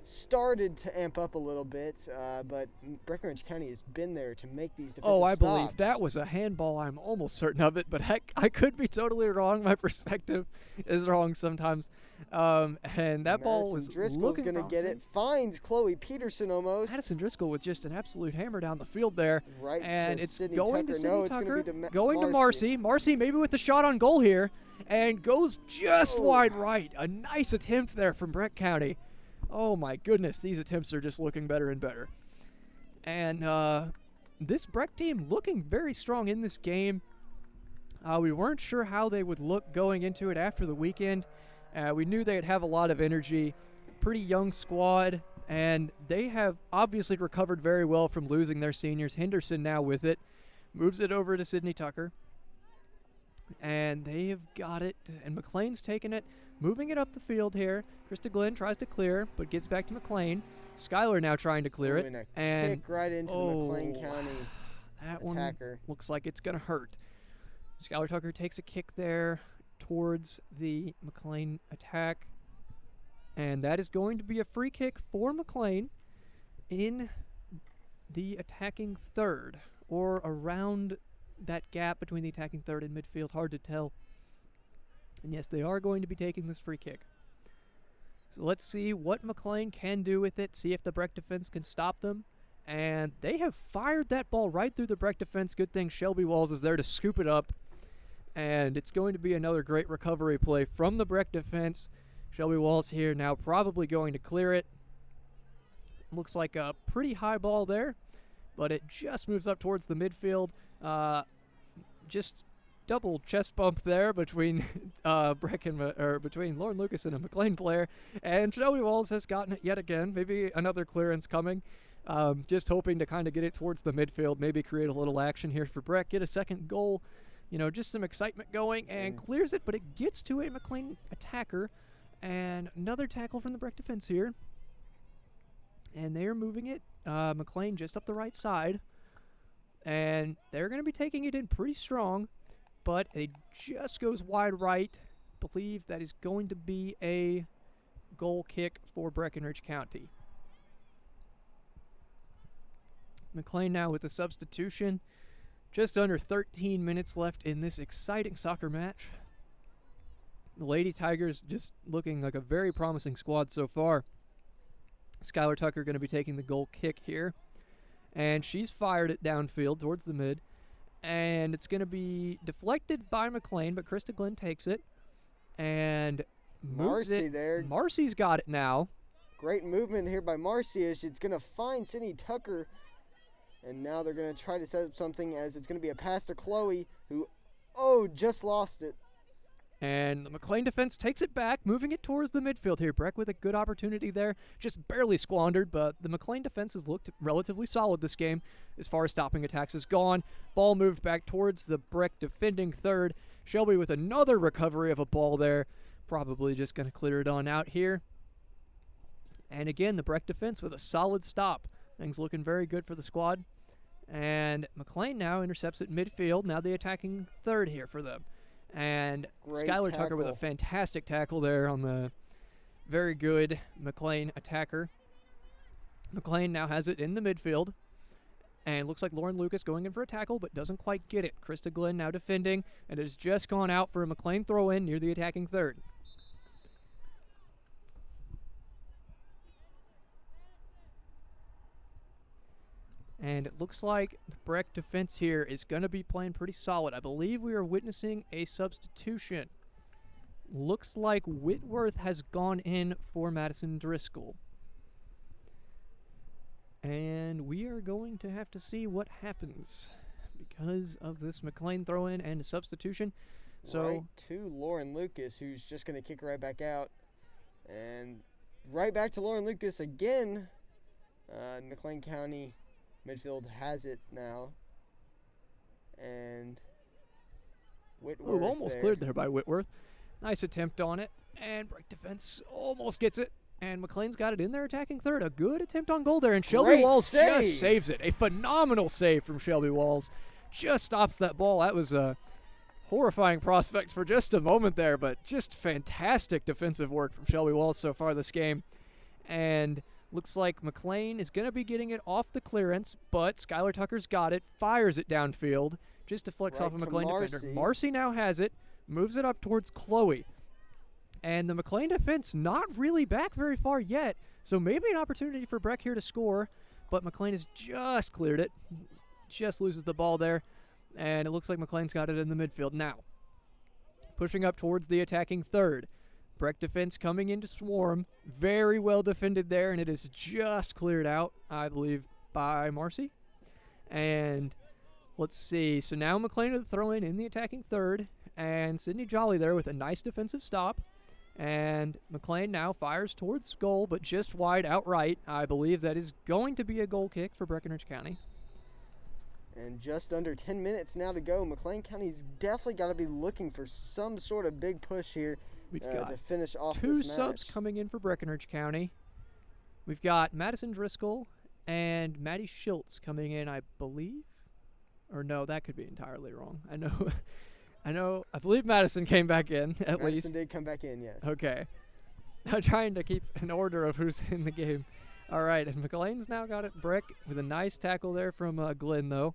Speaker 2: started to amp up a little bit, but Breckinridge County has been there to make these defensive stops.
Speaker 1: Believe that was a handball. I'm almost certain of it, but heck, I could be totally wrong. My perspective is wrong sometimes. And that ball was
Speaker 2: Driscoll's
Speaker 1: looking
Speaker 2: going to get it. Finds Chloe Peterson almost.
Speaker 1: Madison Driscoll with just an absolute hammer down the field there.
Speaker 2: Right
Speaker 1: and
Speaker 2: to
Speaker 1: it's
Speaker 2: Sydney
Speaker 1: going
Speaker 2: Tucker.
Speaker 1: to Sydney
Speaker 2: No, it's
Speaker 1: Tucker,
Speaker 2: going to be
Speaker 1: going to Marcy. Marcy maybe with the shot on goal here, and goes just wide right. A nice attempt there from Breck County. Oh my goodness, these attempts are just looking better and better. And this Breck team looking very strong in this game. We weren't sure how they would look going into it after the weekend. We knew they'd have a lot of energy, pretty young squad, and they have obviously recovered very well from losing their seniors. Henderson now with it, moves it over to Sydney Tucker, and they have got it, and McLean's taking it, moving it up the field here. Krista Glenn tries to clear, but gets back to McLean. Skylar now trying to clear it,
Speaker 2: and kick right into the McLean County
Speaker 1: that
Speaker 2: attacker.
Speaker 1: One looks like it's going to hurt. Skylar Tucker takes a kick there towards the McLean attack, and that is going to be a free kick for McLean in the attacking third, or around that gap between the attacking third and midfield. Hard to tell. And yes, they are going to be taking this free kick. So let's see what McLean can do with it, see if the Breck defense can stop them. And they have fired that ball right through the Breck defense. Good thing Shelby Walls is there to scoop it up. And it's going to be another great recovery play from the Breck defense. Shelby Walls here now probably going to clear it. Looks like a pretty high ball there, but it just moves up towards the midfield. Just double chest bump there between between Lauren Lucas and a McLean player, and Shelby Walls has gotten it yet again. Maybe another clearance coming. Just hoping to kind of get it towards the midfield, maybe create a little action here for Breck, get a second goal, just some excitement going, and clears it, but it gets to a McLean attacker, and another tackle from the Breck defense here, and they're moving it. McLean just up the right side, and they're going to be taking it in pretty strong, but it just goes wide right. Believe that is going to be a goal kick for Breckinridge County. McLean now with the substitution. Just under 13 minutes left in this exciting soccer match. The Lady Tigers just looking like a very promising squad so far. Skylar Tucker going to be taking the goal kick here. And she's fired it downfield towards the mid. And it's going to be deflected by McLean, but Krista Glenn takes it. And moves
Speaker 2: Marcy
Speaker 1: it.
Speaker 2: there.
Speaker 1: Marcy's got it now.
Speaker 2: Great movement here by Marcy as it's going to find Sydney Tucker. And now they're going to try to set up something as it's going to be a pass to Chloe, who, just lost it.
Speaker 1: And the McLean defense takes it back, moving it towards the midfield here. Breck with a good opportunity there, just barely squandered, but the McLean defense has looked relatively solid this game as far as stopping attacks is gone. Ball moved back towards the Breck defending third. Shelby with another recovery of a ball there, probably just going to clear it on out here. And again, the Breck defense with a solid stop. Things looking very good for the squad. And McLean now intercepts at midfield. Now the attacking third here for them. And Skylar Tucker with a fantastic tackle there on the very good McLean attacker. McLean now has it in the midfield. And it looks like Lauren Lucas going in for a tackle, but doesn't quite get it. Krista Glenn now defending, and it has just gone out for a McLean throw-in near the attacking third. And it looks like the Breck defense here is going to be playing pretty solid. I believe we are witnessing a substitution. Looks like Whitworth has gone in for Madison Driscoll. And we are going to have to see what happens because of this McLean throw-in and substitution. So
Speaker 2: right to Lauren Lucas, who's just going to kick right back out. And right back to Lauren Lucas again. McLean County midfield has it now. And Whitworth
Speaker 1: almost cleared there by Whitworth. Nice attempt on it. And break defense almost gets it. And McLean's got it in there attacking third. A good attempt on goal there. And Shelby
Speaker 2: Great
Speaker 1: Walls
Speaker 2: save.
Speaker 1: just saves it. A phenomenal save from Shelby Walls. Just stops that ball. That was a horrifying prospect for just a moment there, but just fantastic defensive work from Shelby Walls so far this game. And looks like McLean is going to be getting it off the clearance, but Skylar Tucker's got it, fires it downfield, just deflects off a McLean defender. Marcy now has it, moves it up towards Chloe. And the McLean defense not really back very far yet, so maybe an opportunity for Breck here to score, but McLean has just cleared it, just loses the ball there, and it looks like McLean's got it in the midfield now. Pushing up towards the attacking third. Breck defense coming into swarm, very well defended there, and it is just cleared out, I believe, by Marcy. And let's see, so now McLean with the throw in the attacking third, and Sydney Jolly there with a nice defensive stop. And McLean now fires towards goal, but just wide outright. I believe that is going to be a goal kick for Breckinridge County.
Speaker 2: And just under 10 minutes now to go. McLean County's definitely got to be looking for some sort of big push here to finish off
Speaker 1: two
Speaker 2: this match.
Speaker 1: subs coming in for Breckinridge County. We've got Madison Driscoll and Maddie Schultz coming in, I believe. Or no, that could be entirely wrong. I believe Madison came back in, at least.
Speaker 2: Madison did come back in, yes.
Speaker 1: Okay. I'm trying to keep an order of who's in the game. All right, and McLean's now got it. Breck with a nice tackle there from Glenn, though.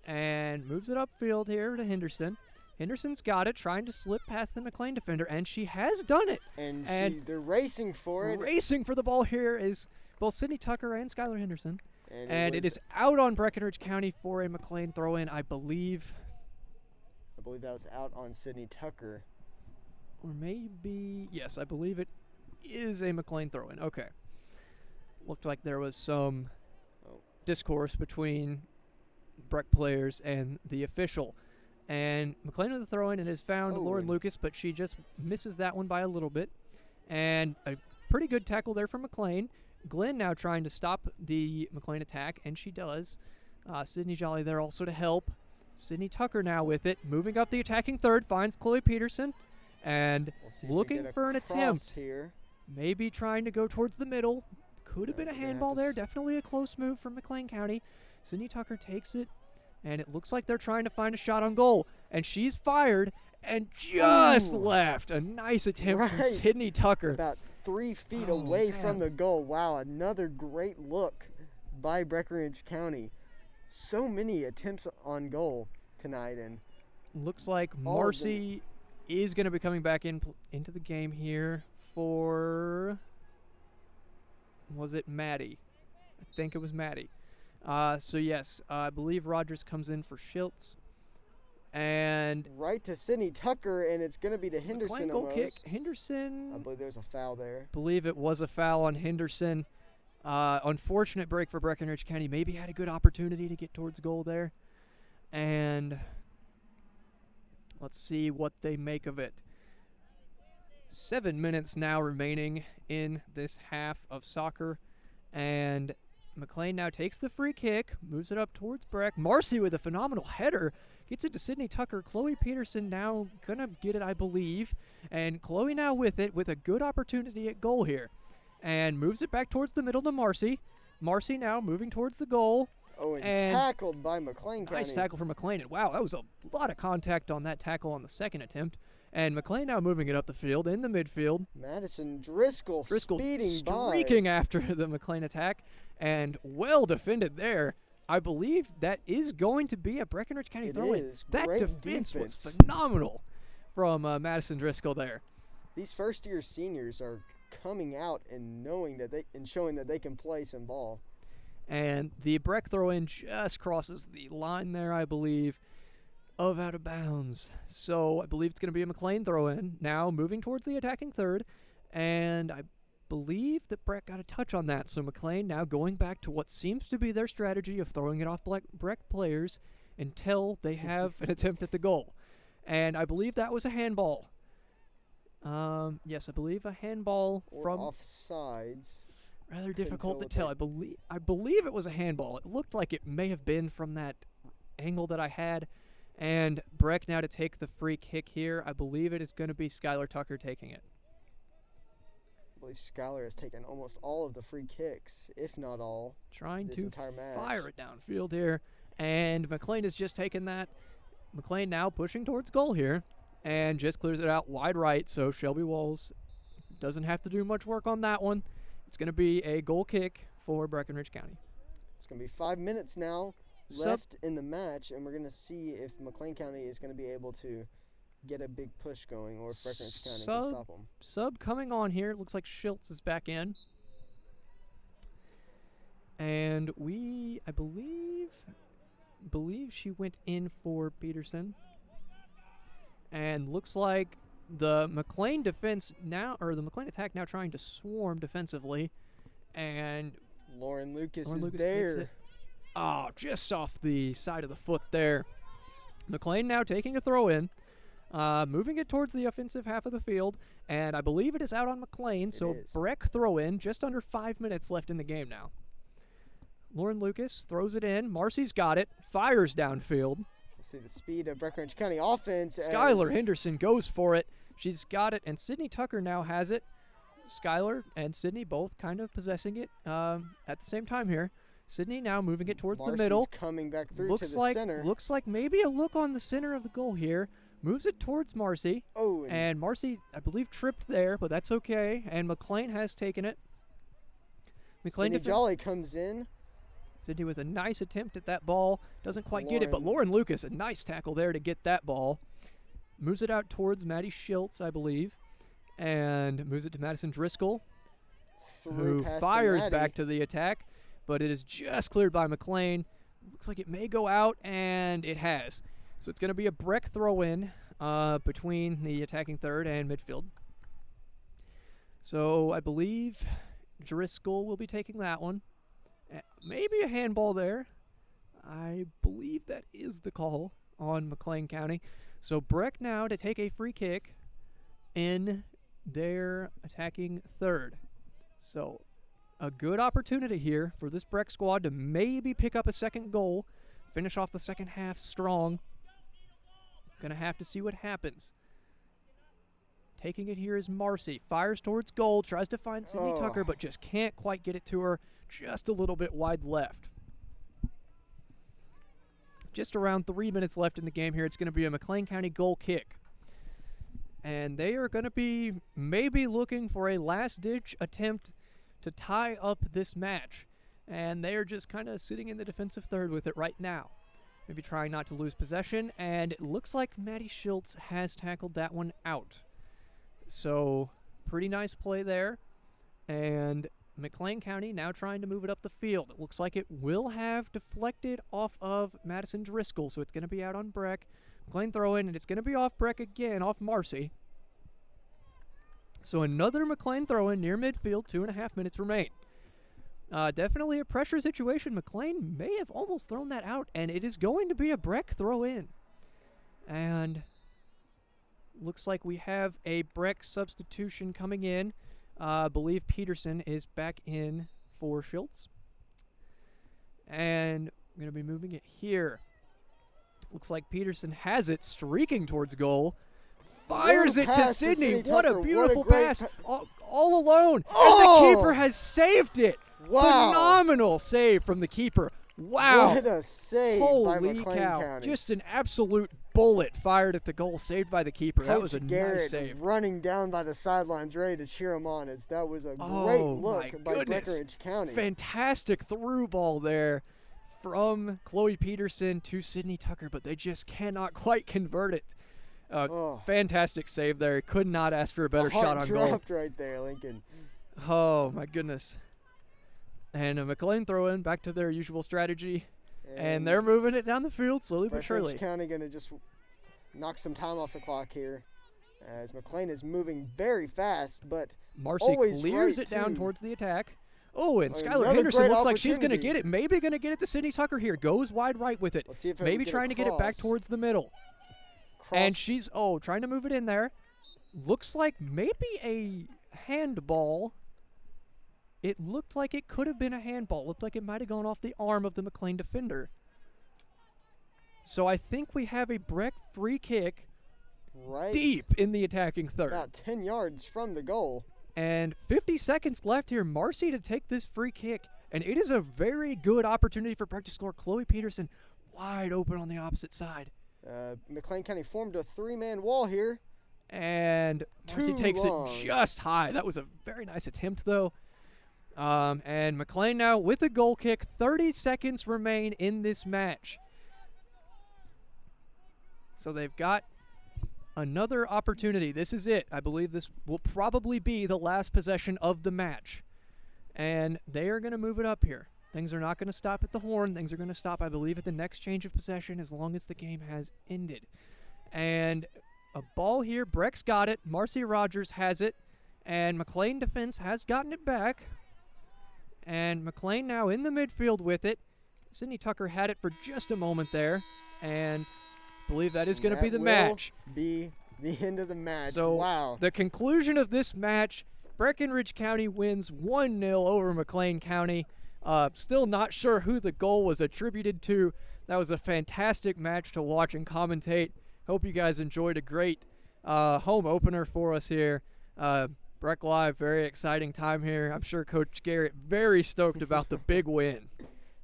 Speaker 1: And moves it upfield here to Henderson. Henderson's got it, trying to slip past the McLean defender, and she has done it.
Speaker 2: And they're racing for it.
Speaker 1: Racing for the ball here is both Sydney Tucker and Skylar Henderson. And it is out on Breckinridge County for a McLean throw-in, I believe.
Speaker 2: I believe that was out on Sydney Tucker.
Speaker 1: Or maybe, yes, I believe it is a McLean throw-in. Okay. Looked like there was some discourse between Breck players and the official. And McLean with the throw-in, and has found Lauren Lucas, but she just misses that one by a little bit. And a pretty good tackle there from McLean. Glenn now trying to stop the McLean attack, and she does. Sydney Jolly there also to help. Sydney Tucker now with it, moving up the attacking third, finds Chloe Peterson, and looking for an attempt.
Speaker 2: Here.
Speaker 1: Maybe trying to go towards the middle. Could have been a handball there. Definitely a close move from McLean County. Sydney Tucker takes it, and it looks like they're trying to find a shot on goal. And she's fired and just left. A nice attempt from Sydney Tucker.
Speaker 2: About 3 feet away from the goal. Wow, another great look by Breckinridge County. So many attempts on goal tonight, and
Speaker 1: looks like Marcy is going to be coming back into the game here for, was it Maddie? I think it was Maddie. So yes, I believe Rogers comes in for Schultz, and
Speaker 2: right to Sydney Tucker, and it's going to be to Henderson.
Speaker 1: Goal kick. Henderson.
Speaker 2: I believe there's a foul there.
Speaker 1: I believe it was a foul on Henderson. Unfortunate break for Breckinridge County. Maybe had a good opportunity to get towards goal there. And let's see what they make of it. 7 minutes now remaining in this half of soccer. And McLean now takes the free kick, moves it up towards Breck. Marcy with a phenomenal header. Gets it to Sydney Tucker. Chloe Peterson now going to get it, I believe. And Chloe now with it with a good opportunity at goal here. And moves it back towards the middle to Marcy. Marcy now moving towards the goal.
Speaker 2: And tackled by McLean County.
Speaker 1: Nice tackle from McLean. And wow, that was a lot of contact on that tackle on the second attempt. And McLean now moving it up the field, in the midfield.
Speaker 2: Madison Driscoll
Speaker 1: streaking after the McLean attack. And well defended there. I believe that is going to be a Breckinridge County throw-in. That defense was phenomenal from Madison Driscoll there.
Speaker 2: These first-year seniors are coming out and showing that they can play some ball.
Speaker 1: And the Breck throw-in just crosses the line there, I believe, of out of bounds. So I believe it's going to be a McLean throw-in. Now moving towards the attacking third. And I believe that Breck got a touch on that. So McLean now going back to what seems to be their strategy of throwing it off Breck players until they have an attempt at the goal. and I believe that was a handball. Yes, I believe a handball
Speaker 2: Or
Speaker 1: from
Speaker 2: offsides.
Speaker 1: rather difficult to
Speaker 2: tell
Speaker 1: tell.
Speaker 2: with
Speaker 1: I believe it was a handball. It looked like it may have been from that angle that I had. And Breck now to take the free kick here. I believe it is going to be Skylar Tucker taking it.
Speaker 2: I believe Skylar has taken almost all of the free kicks, if not all.
Speaker 1: Trying
Speaker 2: this
Speaker 1: to
Speaker 2: entire match.
Speaker 1: fire it downfield here. And McLean has just taken that. McLean now pushing towards goal here. And just clears it out wide right. So Shelby Walls doesn't have to do much work on that one. It's going to be a goal kick for Breckenridge County.
Speaker 2: It's going to be 5 minutes now left in the match, and we're going to see if McLean County is going to be able to get a big push going, or if Breckenridge County can stop them.
Speaker 1: Sub coming on here. Looks like Schultz is back in. And I believe she went in for Peterson. And looks like the McLean defense now, or the McLean attack now trying to swarm defensively. And
Speaker 2: Lauren Lucas
Speaker 1: Lauren
Speaker 2: is
Speaker 1: Lucas
Speaker 2: there.
Speaker 1: takes it. Oh, just off the side of the foot there. McLean now taking a throw in, moving it towards the offensive half of the field, and I believe it is out on McLean, so
Speaker 2: is.
Speaker 1: Breck throw in, just under 5 minutes left in the game now. Lauren Lucas throws it in, Marcy's got it, fires downfield.
Speaker 2: See the speed of Breckenridge County offense.
Speaker 1: Skylar Henderson goes for it, she's got it, and Sydney Tucker now has it. Skylar and Sydney both kind of possessing it at the same time here. Sydney now moving it towards the middle.
Speaker 2: Coming back through to the center.
Speaker 1: Looks like maybe a look on the center of the goal here. Moves it towards Marcy.
Speaker 2: Oh,
Speaker 1: and Marcy, I believe, tripped there, but that's okay. And McLean has taken it.
Speaker 2: Sydney Jolly comes in.
Speaker 1: Sydney with a nice attempt at that ball. Doesn't quite get it, but Lauren Lucas, a nice tackle there to get that ball. Moves it out towards Maddie Schultz, I believe. And moves it to Madison Driscoll, who fires back to the attack. But it is just cleared by McLean. Looks like it may go out, and it has. So it's going to be a Breck throw-in between the attacking third and midfield. So I believe Driscoll will be taking that one. Maybe a handball there. I believe that is the call on McLean County. So Breck now to take a free kick in their attacking third. So a good opportunity here for this Breck squad to maybe pick up a second goal, finish off the second half strong. Gonna have to see what happens. Taking it here is Marcy. Fires towards goal, tries to find Sydney Tucker, but just can't quite get it to her. Just a little bit wide left. Just around 3 minutes left in the game here. It's going to be a McLean County goal kick. And they are going to be maybe looking for a last-ditch attempt to tie up this match. And they are just kind of sitting in the defensive third with it right now. Maybe trying not to lose possession. And it looks like Maddie Schultz has tackled that one out. So, pretty nice play there. And McLean County now trying to move it up the field. It looks like it will have deflected off of Madison Driscoll, so it's going to be out on Breck. McLean throw in, and it's going to be off Breck again, off Marcy. So another McLean throw in near midfield, 2.5 minutes remain. Definitely a pressure situation. McLean may have almost thrown that out, and it is going to be a Breck throw in. And looks like we have a Breck substitution coming in. I believe Peterson is back in for Schultz. And we're going to be moving it here. Looks like Peterson has it, streaking towards goal. Fires it to Sydney. What a beautiful pass. All alone.
Speaker 2: Oh!
Speaker 1: And the keeper has saved it.
Speaker 2: Wow.
Speaker 1: Phenomenal save from the keeper. Wow.
Speaker 2: What a save by
Speaker 1: Holy
Speaker 2: McLean
Speaker 1: cow.
Speaker 2: County.
Speaker 1: Just an absolute bullet fired at the goal, saved by the keeper.
Speaker 2: Coach
Speaker 1: That was a
Speaker 2: Garrett
Speaker 1: nice save.
Speaker 2: running down by the sidelines, ready to cheer him on. As that was a great
Speaker 1: Oh,
Speaker 2: look
Speaker 1: my
Speaker 2: by
Speaker 1: goodness.
Speaker 2: Breckenridge County.
Speaker 1: Fantastic through ball there from Chloe Peterson to Sydney Tucker, but they just cannot quite convert it. Fantastic save there. Could not ask for a better shot on goal.
Speaker 2: Dropped right there, Lincoln.
Speaker 1: Oh, my goodness. And a McLean throw in back to their usual strategy. And they're moving it down the field slowly but surely.
Speaker 2: Breckenridge County going to just knock some time off the clock here, as McLean is moving very fast, but
Speaker 1: Marcy clears it down towards the attack. Oh, and Skylar Henderson looks like she's going to get it. Maybe going to get it to Sydney Tucker here. Goes wide right with it.
Speaker 2: Let's see if
Speaker 1: maybe trying to get it back towards the middle. And she's, trying to move it in there. Looks like maybe a handball. It looked like it could have been a handball. Looked like it might have gone off the arm of the McLean defender. So I think we have a Breck free kick deep in the attacking third.
Speaker 2: About 10 yards from the goal.
Speaker 1: And 50 seconds left here. Marcy to take this free kick. And it is a very good opportunity for Breck to score. Chloe Peterson wide open on the opposite side.
Speaker 2: McLean County formed a 3-man wall here.
Speaker 1: And Marcy takes it just high. That was a very nice attempt, though. And McLean now with a goal kick. 30 seconds remain in this match. So they've got another opportunity. This is it. I believe this will probably be the last possession of the match. And they are going to move it up here. Things are not going to stop at the horn. Things are going to stop, I believe, at the next change of possession as long as the game has ended. And a ball here. Breck's got it. Marcy Rogers has it. And McLean defense has gotten it back. And McLean now in the midfield with it. Sydney Tucker had it for just a moment there. And I believe that is going to be the match.
Speaker 2: Be the end of the match.
Speaker 1: So
Speaker 2: wow.
Speaker 1: The conclusion of this match, Breckinridge County wins 1-0 over McLean County. Still not sure who the goal was attributed to. That was a fantastic match to watch and commentate. Hope you guys enjoyed a great home opener for us here. Breck Live, very exciting time here. I'm sure Coach Garrett very stoked about the big win.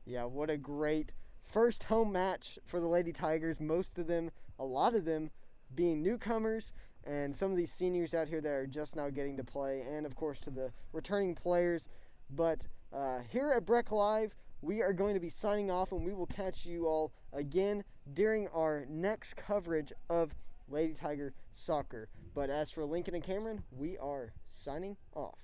Speaker 2: Yeah, what a great first home match for the Lady Tigers. A lot of them being newcomers, and some of these seniors out here that are just now getting to play, and of course to the returning players. But here at Breck Live, we are going to be signing off, and we will catch you all again during our next coverage of Lady Tiger soccer. But as for Lincoln and Cameron, we are signing off.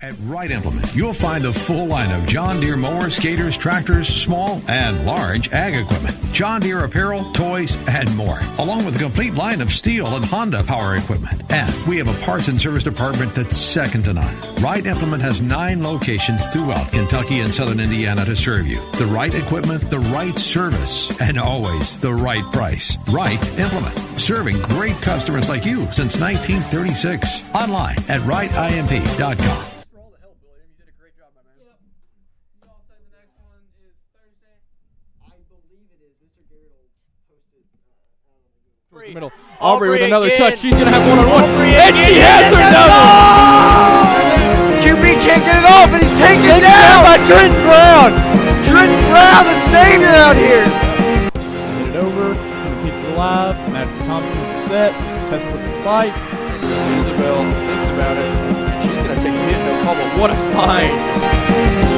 Speaker 3: At Wright Implement, you'll find the full line of John Deere mowers, skaters, tractors, small and large ag equipment, John Deere apparel, toys, and more, along with a complete line of Steel and Honda power equipment. And we have a parts and service department that's second to none. Wright Implement has 9 locations throughout Kentucky and southern Indiana to serve you. The right equipment, the right service, and always the right price. Wright Implement, serving great customers like you since 1936. Online at wrightimp.com.
Speaker 1: The middle. Aubrey with another touch. She's going to have one-on-one.
Speaker 8: And she has her double! QB can't get it off, and he's taken it down by Trenton Brown. Trenton Brown, the savior out here.
Speaker 9: Get it over. Keeps it alive. Madison Thompson with the set. Tested with the spike.
Speaker 5: Isabel thinks about it. She's going to take a hit, no problem. What a find.